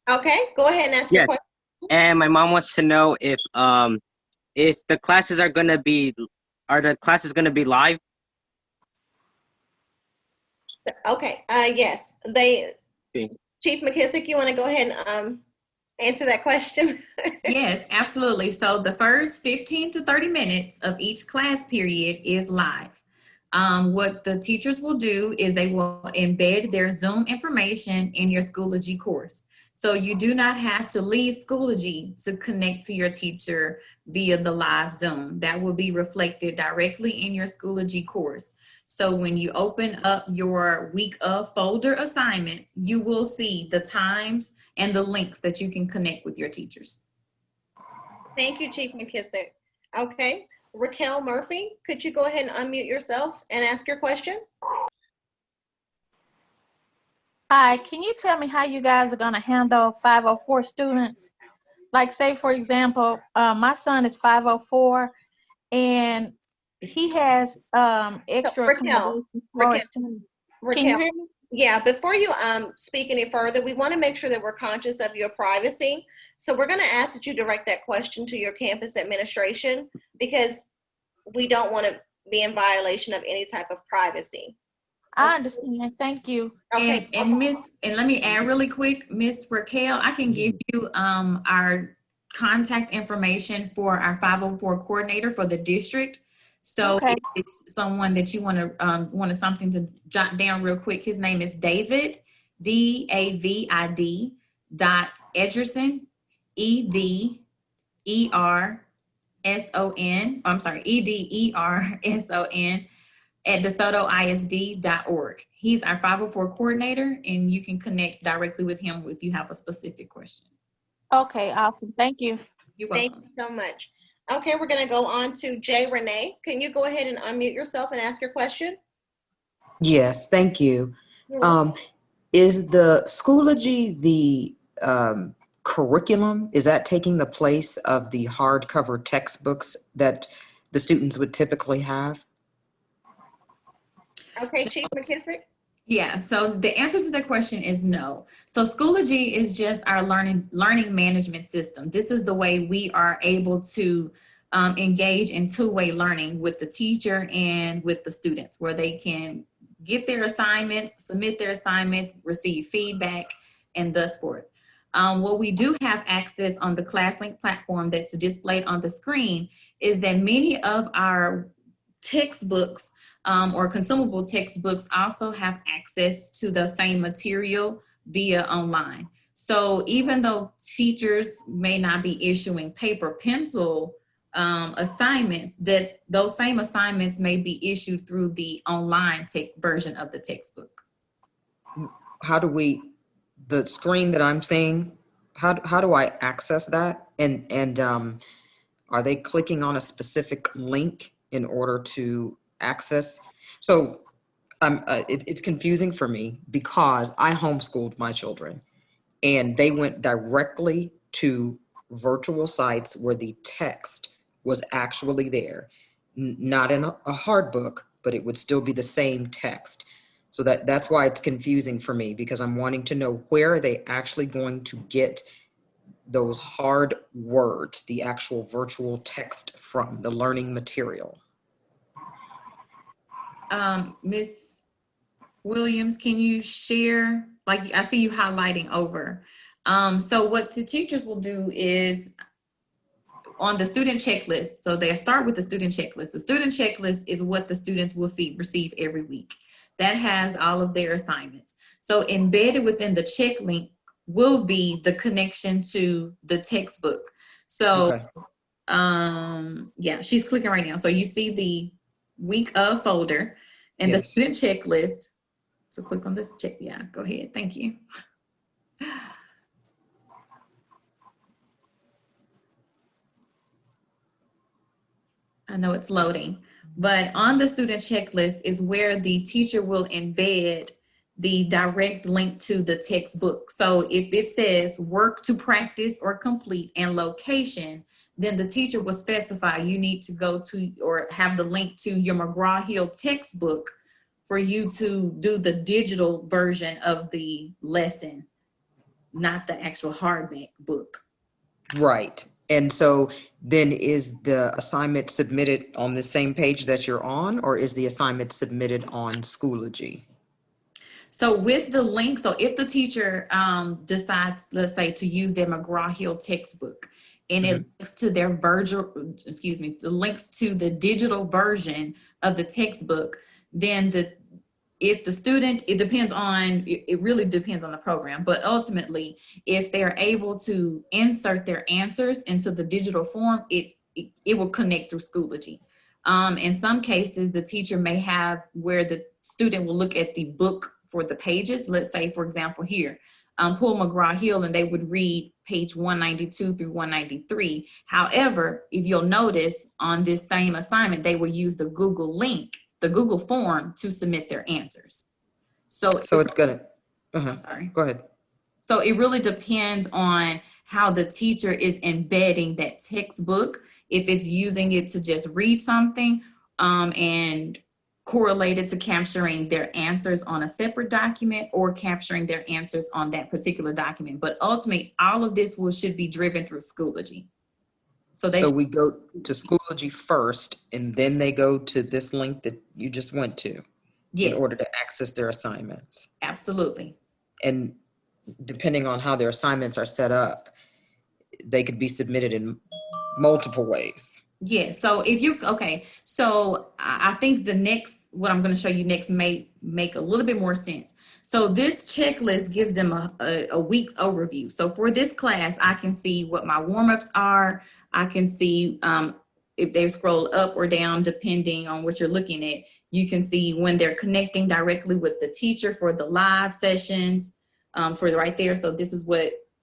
Okay, go ahead and ask your Yes. question. And my mom wants to know if the classes are gonna be, are the classes gonna be live? So, okay, yes, Okay. Chief McKissick, you want to go ahead and answer that question? Yes, absolutely. So the first 15 to 30 minutes of each class period is live. What the teachers will do is they will embed their Zoom information in your Schoology course. So you do not have to leave Schoology to connect to your teacher via the live Zoom. That will be reflected directly in your Schoology course. So when you open up your week of folder assignments, you will see the times and the links that you can connect with your teachers. Thank you, Chief McKissick. Okay, Raquel Murphy, could you go ahead and unmute yourself and ask your question? Hi, can you tell me how you guys are going to handle 504 students? Like, say, for example, my son is 504 and he has extra accommodations for his team. Can you hear me? Yeah, before you speak any further, we want to make sure that we're conscious of your privacy. So we're going to ask that you direct that question to your campus administration because we don't want to be in violation of any type of privacy. I understand. Thank you. Okay. And let me add really quick, Miss Raquel, I can give you our contact information for our 504 coordinator for the district. So if it's someone that you want to something to jot down real quick, his name is David, DAVID .Ederson, EDERSON, EDERSON at DeSotoISD.org. He's our 504 coordinator, and you can connect directly with him if you have a specific question. Okay, awesome. Thank you. You're welcome. Thank you so much. Okay, we're going to go on to Jay Renee. Can you go ahead and unmute yourself and ask your question? Yes, thank you. Is the Schoology the curriculum? Is that taking the place of the hardcover textbooks that the students would typically have? Okay, Chief McKissick. Yeah, so the answer to that question is no. So Schoology is just our learning management system. This is the way we are able to engage in two-way learning with the teacher and with the students, where they can get their assignments, submit their assignments, receive feedback, and thus forth. What we do have access on the Classlink platform that's displayed on the screen is that many of our textbooks or consumable textbooks also have access to the same material via online. So even though teachers may not be issuing paper pencil assignments, that those same assignments may be issued through the online version of the textbook. How do the screen that I'm seeing, how do I access that? And are they clicking on a specific link in order to access? So it's confusing for me because I homeschooled my children and they went directly to virtual sites where the text was actually there. not in a hard book, but it would still be the same text. So that's why it's confusing for me, because I'm wanting to know where are they actually going to get those hard words, the actual virtual text from, the learning material. Miss Williams, can you share, like I see you highlighting over. So what the teachers will do is on the student checklist, so they'll start with the student checklist. The student checklist is what the students will receive every week. That has all of their assignments. So embedded within the check link will be the connection to the textbook. So, Okay. Yeah, she's clicking right now. So you see the week of folder and the student checklist. So click on this check. Yeah, go ahead. Thank you. I know it's loading, but on the student checklist is where the teacher will embed the direct link to the textbook. So if it says work to practice or complete and location, then the teacher will specify you need to go to or have the link to your McGraw-Hill textbook for you to do the digital version of the lesson, not the actual hardback book. Right. And so then is the assignment submitted on the same page that you're on, or is the assignment submitted on Schoology? So with the link, so if the teacher decides, let's say, to use their McGraw-Hill textbook, and it links to their the links to the digital version of the textbook, then if the student, it really depends on the program, but ultimately, if they're able to insert their answers into the digital form, it will connect through Schoology. In some cases, the teacher may have where the student will look at the book for the pages. Let's say, for example, here, pull McGraw-Hill and they would read page 192 through 193. However, if you'll notice on this same assignment, they will use the Google link, the Google form to submit their answers. So it's gonna, sorry. Go ahead. So it really depends on how the teacher is embedding that textbook. If it's using it to just read something and correlate it to capturing their answers on a separate document or capturing their answers on that particular document. But ultimately, all of this should be driven through Schoology. So we go to Schoology first, and then they go to this link that you just went to in order to access their assignments. Absolutely. And depending on how their assignments are set up, they could be submitted in multiple ways. Yes. So if you, okay. So I think what I'm going to show you next may make a little bit more sense. So this checklist gives them a week's overview. So for this class, I can see what my warm-ups are. I can see if they scroll up or down, depending on what you're looking at. You can see when they're connecting directly with the teacher for the live sessions for right there. So this is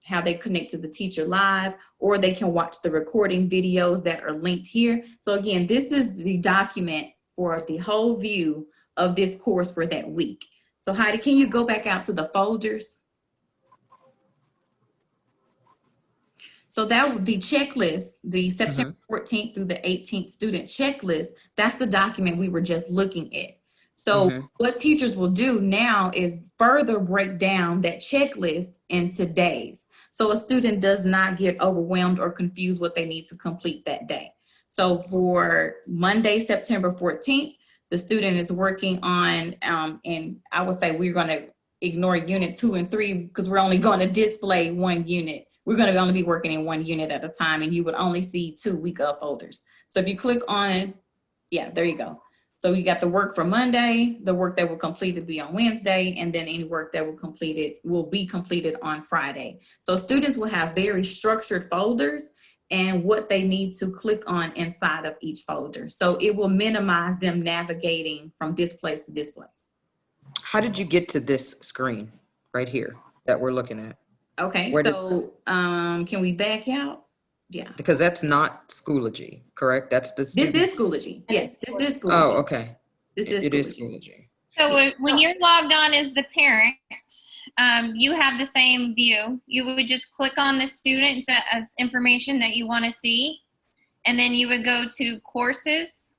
how they connect to the teacher live, or they can watch the recording videos that are linked here. So again, this is the document for the whole view of this course for that week. So Heidi, can you go back out to the folders? So that the checklist, the September 14th through the 18th student checklist, that's the document we were just looking at. So what teachers will do now is further break down that checklist into days. So a student does not get overwhelmed or confused what they need to complete that day. So for Monday, September 14th, the student is working on, and I would say we're going to ignore unit 2 and 3 because we're only going to display one unit. We're going to only be working in one unit at a time, and you would only see 2 week of folders. So if you click on, yeah, there you go. So you got the work for Monday, the work that will complete will be on Wednesday, and then any work that will be completed on Friday. So students will have very structured folders and what they need to click on inside of each folder. So it will minimize them navigating from this place to this place. How did you get to this screen right here that we're looking at? Okay, can we back out? Yeah. Because that's not Schoology, correct? That's the This is Schoology. Yes, this is Schoology. Oh, okay. It is Schoology. So when you're logged on as the parent, you have the same view. You would just click on the student that as information that you want to see, and then you would go to courses,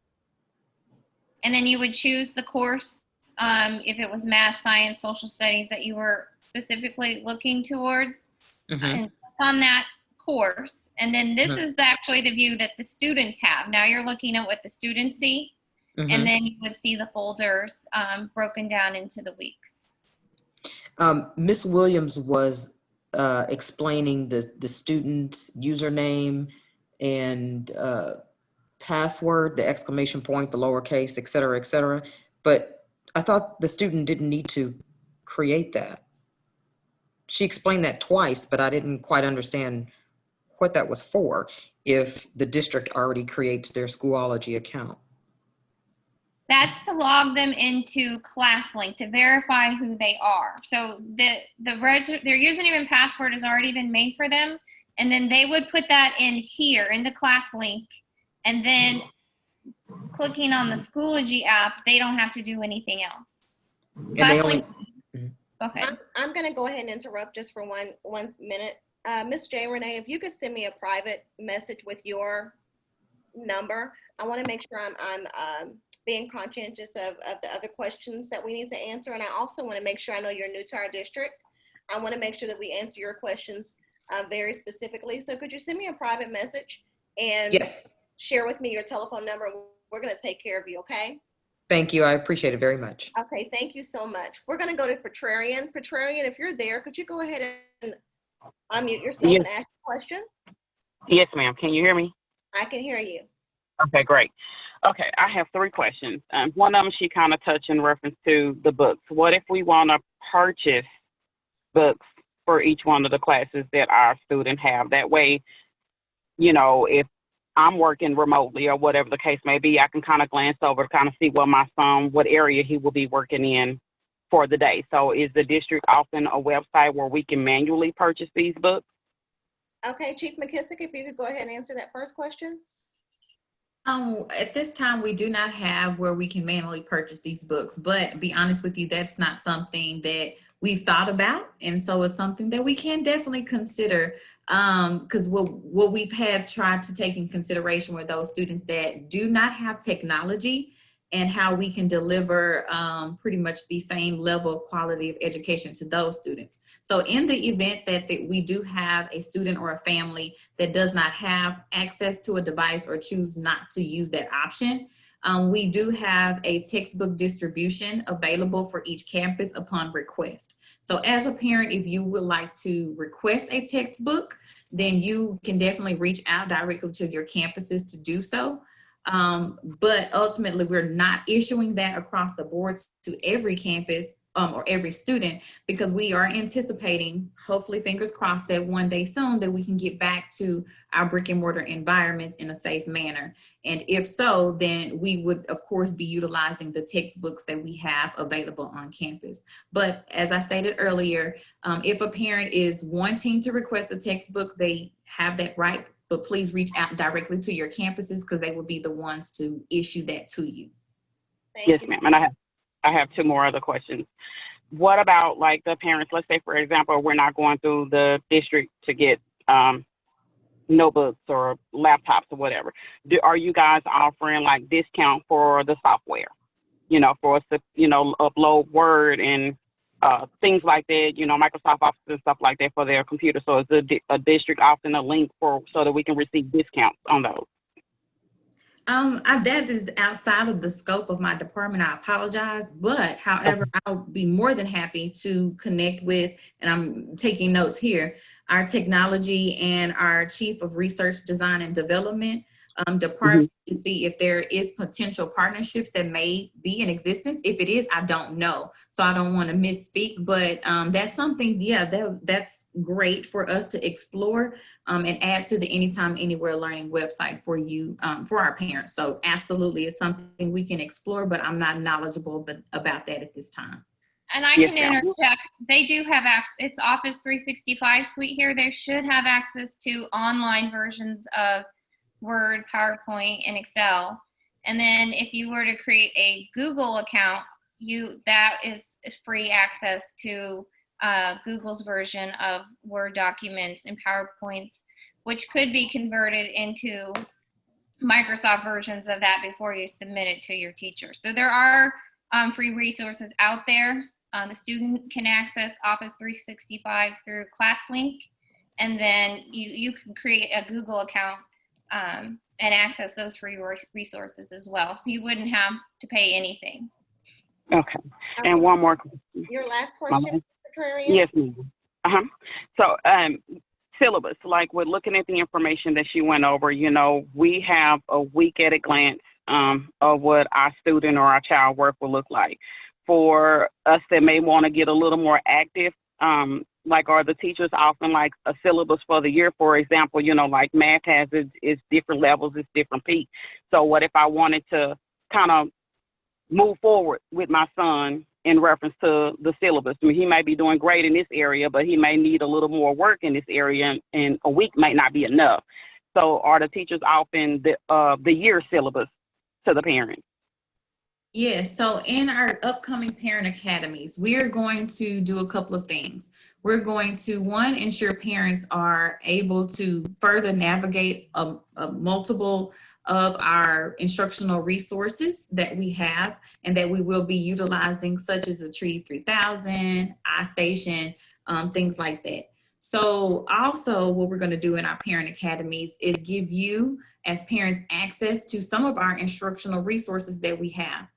and then you would choose the course, if it was math, science, social studies that you were specifically looking towards, and click on that course. And then this is actually the view that the students have. Now you're looking at what the students see, and then you would see the folders broken down into the weeks. Miss Williams was explaining the student's username and password, the exclamation point, the lowercase, et cetera, but I thought the student didn't need to create that. She explained that twice, but I didn't quite understand what that was for if the district already creates their Schoology account. That's to log them into Classlink to verify who they are. So their username and password has already been made for them, and then they would put that in here in the Classlink, and then clicking on the Schoology app, they don't have to do anything else. And they only. Okay. I'm going to go ahead and interrupt just for one minute. Miss J. Renee, if you could send me a private message with your number, I want to make sure I'm being conscientious of the other questions that we need to answer. And I also want to make sure, I know you're new to our district, I want to make sure that we answer your questions very specifically. So could you send me a private message and share with me your telephone number? We're going to take care of you, okay? Thank you. I appreciate it very much. Okay, thank you so much. We're going to go to Petrarian. Petrarian, if you're there, could you go ahead and unmute yourself and ask your question? Yes, ma'am. Can you hear me? I can hear you. Okay, great. Okay, I have 3 questions. One of them she kind of touched in reference to the books. What if we want to purchase books for each one of the classes that our students have? That way, you know, if I'm working remotely or whatever the case may be, I can kind of glance over to kind of see what area he will be working in for the day. So is the district offering a website where we can manually purchase these books? Okay, Chief McKissick, if you could go ahead and answer that first question. At this time, we do not have where we can manually purchase these books, but be honest with you, that's not something that we've thought about. And so it's something that we can definitely consider, because what we've had tried to take in consideration were those students that do not have technology and how we can deliver pretty much the same level of quality of education to those students. So in the event that we do have a student or a family that does not have access to a device or choose not to use that option, we do have a textbook distribution available for each campus upon request. So as a parent, if you would like to request a textbook, then you can definitely reach out directly to your campuses to do so. But ultimately, we're not issuing that across the board to every campus or every student, because we are anticipating, hopefully fingers crossed, that one day soon that we can get back to our brick and mortar environments in a safe manner. And if so, then we would of course be utilizing the textbooks that we have available on campus. But as I stated earlier, if a parent is wanting to request a textbook, they have that right, but please reach out directly to your campuses because they will be the ones to issue that to you. Yes, ma'am. And I have 2 more other questions. What about like the parents? Let's say, for example, we're not going through the district to get notebooks or laptops or whatever. Are you guys offering like discount for the software? You know, for us to, you know, upload Word and things like that, you know, Microsoft Office and stuff like that for their computer. So is a district offering a link so that we can receive discounts on those? That is outside of the scope of my department. I apologize, but however, I'll be more than happy to connect with, and I'm taking notes here, our technology and our chief of research, design and development department to see if there is potential partnerships that may be in existence. If it is, I don't know. So I don't want to misspeak, but that's something, that's great for us to explore and add to the Anytime, Anywhere Learning website for you, for our parents. So absolutely, it's something we can explore, but I'm not knowledgeable about that at this time. And I can interject, they do have access, it's Office 365 suite here. They should have access to online versions of Word, PowerPoint, and Excel. And then if you were to create a Google account, that is free access to Google's version of Word documents and PowerPoints, which could be converted into Microsoft versions of that before you submit it to your teacher. So there are free resources out there. The student can access Office 365 through Classlink, and then you can create a Google account and access those free resources as well. So you wouldn't have to pay anything. Okay. And one more question. Your last question, Contrarian? Yes, ma'am. So, syllabus, like we're looking at the information that she went over, you know, we have a week at a glance of what our student or our child work will look like. For us that may want to get a little more active, like are the teachers often like a syllabus for the year, for example, you know, like math has its different levels, it's different peaks. So what if I wanted to kind of move forward with my son in reference to the syllabus? I mean, he might be doing great in this area, but he may need a little more work in this area, and a week might not be enough. So are the teachers offering the year syllabus to the parents? Yes, so in our upcoming parent academies, we are going to do a couple of things. We're going to, one, ensure parents are able to further navigate a multiple of our instructional resources that we have and that we will be utilizing, such as Retrieve 3000, iStation, things like that. So also what we're going to do in our parent academies is give you as parents access to some of our instructional resources that we have.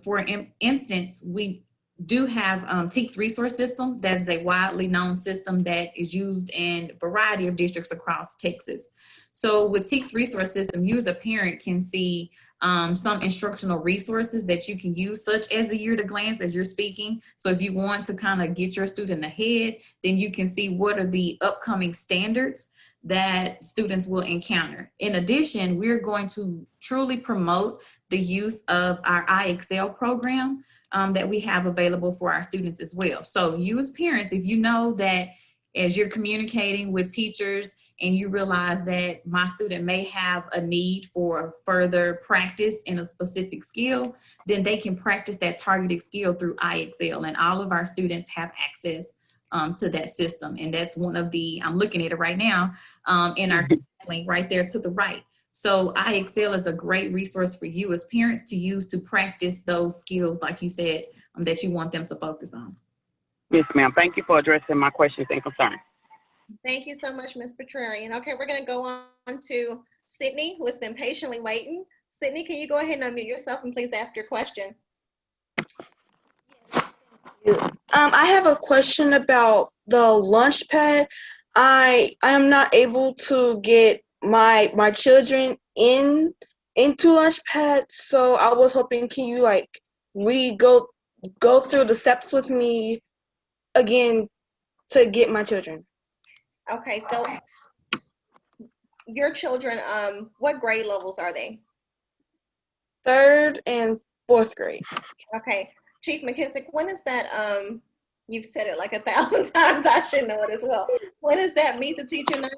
For instance, we do have TEAC's resource system. That is a widely known system that is used in a variety of districts across Texas. So with TEAC's resource system, you as a parent can see some instructional resources that you can use, such as a year to glance as you're speaking. So if you want to kind of get your student ahead, then you can see what are the upcoming standards that students will encounter. In addition, we're going to truly promote the use of our IXL program that we have available for our students as well. So you as parents, if you know that as you're communicating with teachers and you realize that my student may have a need for further practice in a specific skill, then they can practice that targeted skill through IXL, and all of our students have access to that system. And that's one of the, I'm looking at it right now, in our link right there to the right. So IXL is a great resource for you as parents to use to practice those skills, like you said, that you want them to focus on. Yes, ma'am. Thank you for addressing my questions and concerns. Thank you so much, Ms. Petrarian. Okay, we're going to go on to Sydney, who has been patiently waiting. Sydney, can you go ahead and unmute yourself and please ask your question? I have a question about the lunch pad. I am not able to get my children into lunch pad, so I was hoping, can you like go through the steps with me again to get my children? Okay, so your children, what grade levels are they? 3rd and 4th grade. Okay, Chief McKissick, when is that, you've said it like 1,000 times, I should know it as well. When is that Meet the Teacher night?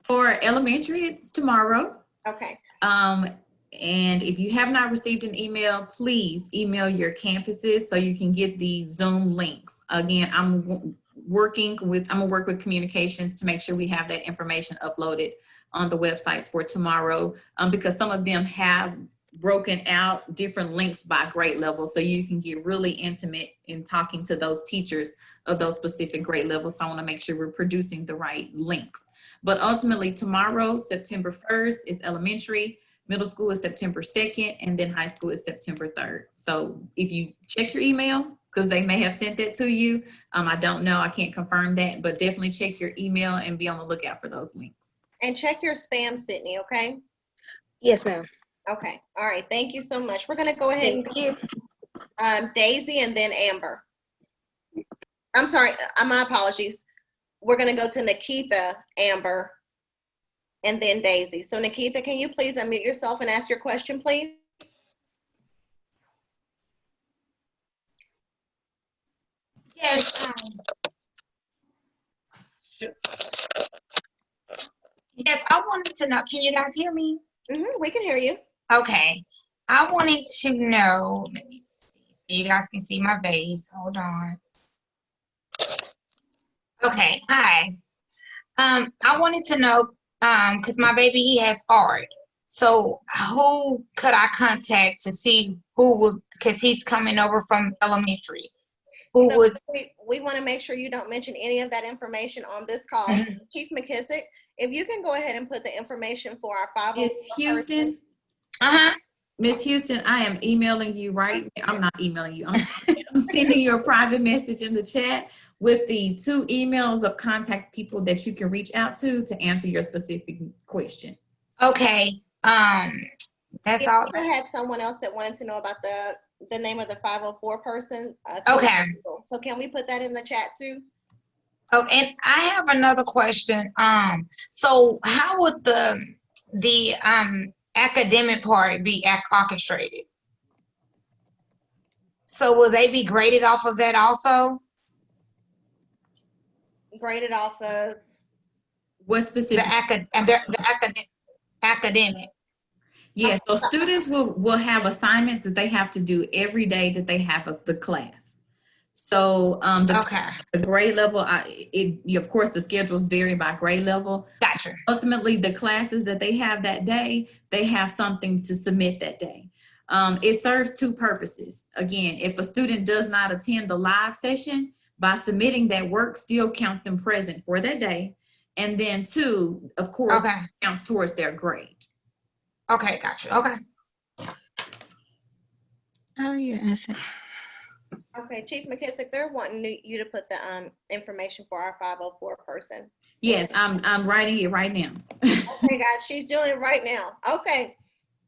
For elementary, it's tomorrow. Okay. And if you have not received an email, please email your campuses so you can get the Zoom links. Again, I'm gonna work with communications to make sure we have that information uploaded on the websites for tomorrow, because some of them have broken out different links by grade level, so you can get really intimate in talking to those teachers of those specific grade levels. So I want to make sure we're producing the right links. But ultimately tomorrow, September 1st, is elementary, middle school is September 2nd, and then high school is September 3rd. So if you check your email, because they may have sent that to you, I don't know, I can't confirm that, but definitely check your email and be on the lookout for those links. And check your spam, Sydney, okay? Yes, ma'am. Okay, all right, thank you so much. We're gonna go ahead and go Daisy and then Amber. I'm sorry, my apologies. We're gonna go to Nikita, Amber, and then Daisy. So Nikita, can you please unmute yourself and ask your question, please? Yes. Yes, I wanted to know, can you guys hear me? Mm-hmm, we can hear you. Okay. I wanted to know, let me see, so you guys can see my face. Hold on. Okay, hi. I wanted to know, because my baby, he has art. So who could I contact to see who would, because he's coming over from elementary, who So would? we want to make sure you don't mention any of that information on this call. So Chief McKissick, if you can go ahead and put the information for our 504 Miss Houston. Uh-huh. Miss Houston, I am emailing you right. I'm not emailing you. I'm sending you a private message in the chat with the 2 emails of contact people that you can reach out to answer your specific question. Okay. That's all. I had someone else that wanted to know about the name of the 504 person. Okay. So can we put that in the chat too? Oh, and I have another question. So how would the academic part be orchestrated? So will they be graded off of that also? Graded off of what specific? The academic. Yes, so students will have assignments that they have to do every day that they have the class. So the grade level, of course, the schedules vary by grade level. Gotcha. Ultimately, the classes that they have that day, they have something to submit that day. It serves 2 purposes. Again, if a student does not attend the live session, by submitting that work still counts them present for that day. And then 2, of course, counts towards their grade. Okay, gotcha. Okay. Oh, yes. Okay, Chief McKissick, they're wanting you to put the information for our 504 person. Yes, I'm writing it right now. Okay, guys, she's doing it right now. Okay,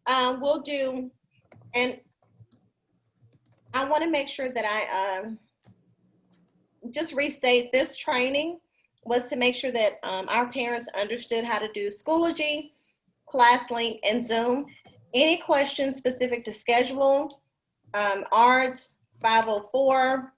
we'll do, and I want to make sure that I just restate this training was to make sure that our parents understood how to do Schoology, Classlink, and Zoom. Any questions specific to schedule, ARDS, 504,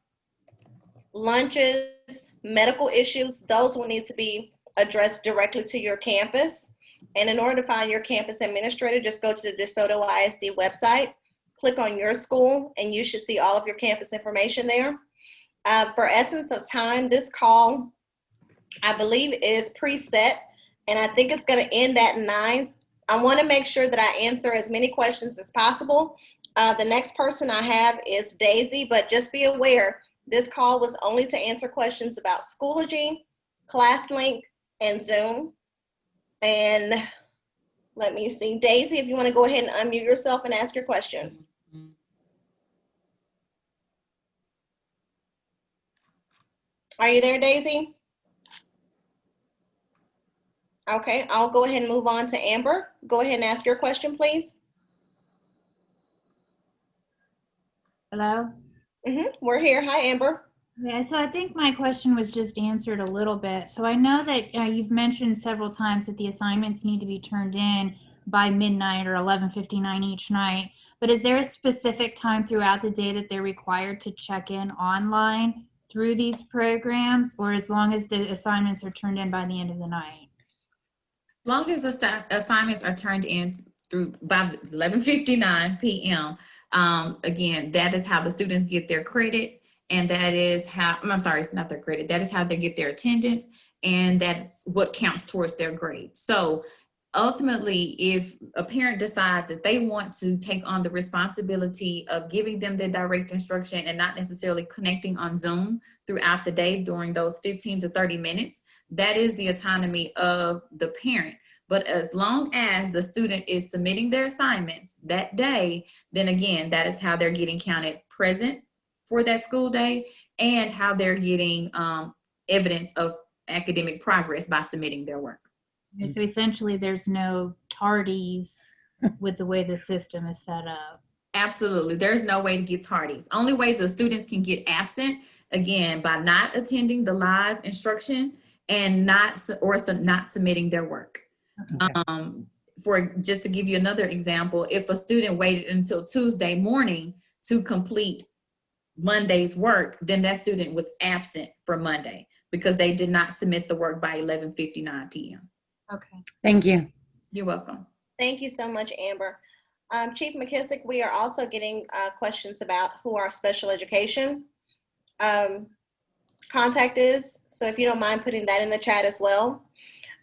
lunches, medical issues, those will need to be addressed directly to your campus. And in order to find your campus administrator, just go to the DeSoto ISD website, click on your school, and you should see all of your campus information there. For essence of time, this call, I believe, is preset, and I think it's going to end at 9. I want to make sure that I answer as many questions as possible. The next person I have is Daisy, but just be aware, this call was only to answer questions about Schoology, Classlink, and Zoom. And let me see, Daisy, if you want to go ahead and unmute yourself and ask your question. Are you there, Daisy? Okay, I'll go ahead and move on to Amber. Go ahead and ask your question, please. Hello? We're here. Hi, Amber. Yeah, so I think my question was just answered a little bit. So I know that you've mentioned several times that the assignments need to be turned in by midnight or 11:59 each night. But is there a specific time throughout the day that they're required to check in online through these programs, or as long as the assignments are turned in by the end of the night? As long as the assignments are turned in through by 11:59 p.m. Again, that is how the students get their credit, and that is how, I'm sorry, it's not their credit. That is how they get their attendance, and that's what counts towards their grade. So ultimately, if a parent decides that they want to take on the responsibility of giving them the direct instruction and not necessarily connecting on Zoom throughout the day during those 15 to 30 minutes, that is the autonomy of the parent. But as long as the student is submitting their assignments that day, then again, that is how they're getting counted present for that school day and how they're getting evidence of academic progress by submitting their work. Okay, so essentially there's no tardies with the way the system is set up. Absolutely. There's no way to get tardies. Only way the students can get absent, again, by not attending the live instruction and not submitting their work. Okay. For just to give you another example, if a student waited until Tuesday morning to complete Monday's work, then that student was absent for Monday because they did not submit the work by 11:59 p.m. Okay. Thank you. You're welcome. Thank you so much, Amber. Chief McKissick, we are also getting questions about who our special education contact is. So if you don't mind putting that in the chat as well.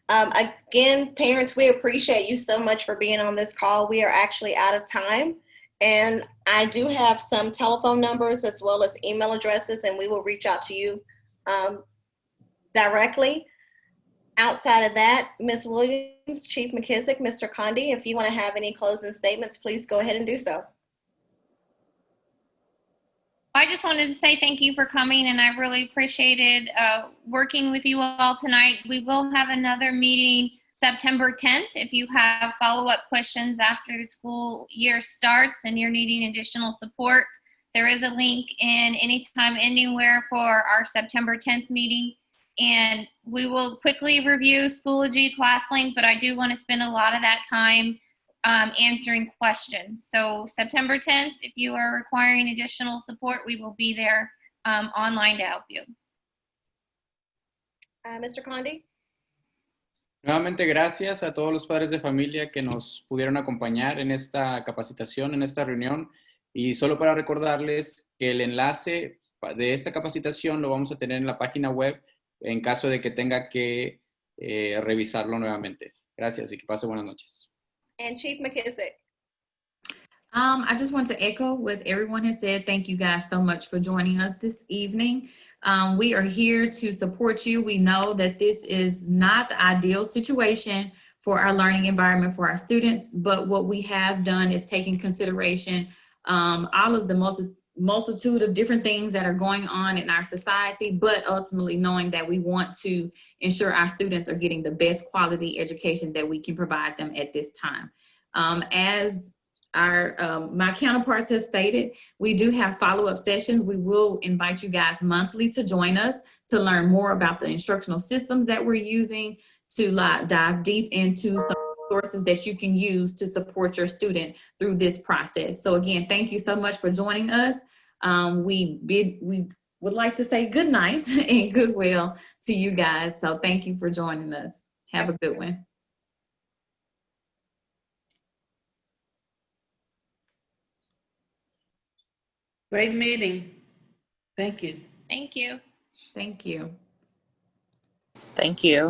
Again, parents, we appreciate you so much for being on this call. We are actually out of time. And I do have some telephone numbers as well as email addresses, and we will reach out to you directly. Outside of that, Ms. Williams, Chief McKissick, Mr. Condi, if you want to have any closing statements, please go ahead and do so. I just wanted to say thank you for coming, and I really appreciated working with you all tonight. We will have another meeting September 10th. If you have follow-up questions after the school year starts and you're needing additional support, there is a link in Anytime Anywhere for our September 10th meeting. And we will quickly review Schoology, Classlink, but I do want to spend a lot of that time answering questions. So September 10th, if you are requiring additional support, we will be there online to help you. Mr. Condi? Nuevamente, gracias a todos los padres de familia que nos pudieron acompañar en esta capacitación, en esta reunión. Y solo para recordarles que el enlace de esta capacitación lo vamos a tener en la página web en caso de que tenga que revisarlo nuevamente. Gracias y que pase buenas noches. And Chief McKissick. I just want to echo what everyone has said. Thank you guys so much for joining us this evening. We are here to support you. We know that this is not the ideal situation for our learning environment for our students, but what we have done is take in consideration all of the multitude of different things that are going on in our society, but ultimately knowing that we want to ensure our students are getting the best quality education that we can provide them at this time. As my counterparts have stated, we do have follow-up sessions. We will invite you guys monthly to join us to learn more about the instructional systems that we're using, to dive deep into some sources that you can use to support your student through this process. So again, thank you so much for joining us. We would like to say good night and goodwill to you guys. So thank you for joining us. Have a good one. Great meeting. Thank you. Thank you. Thank you. Thank you.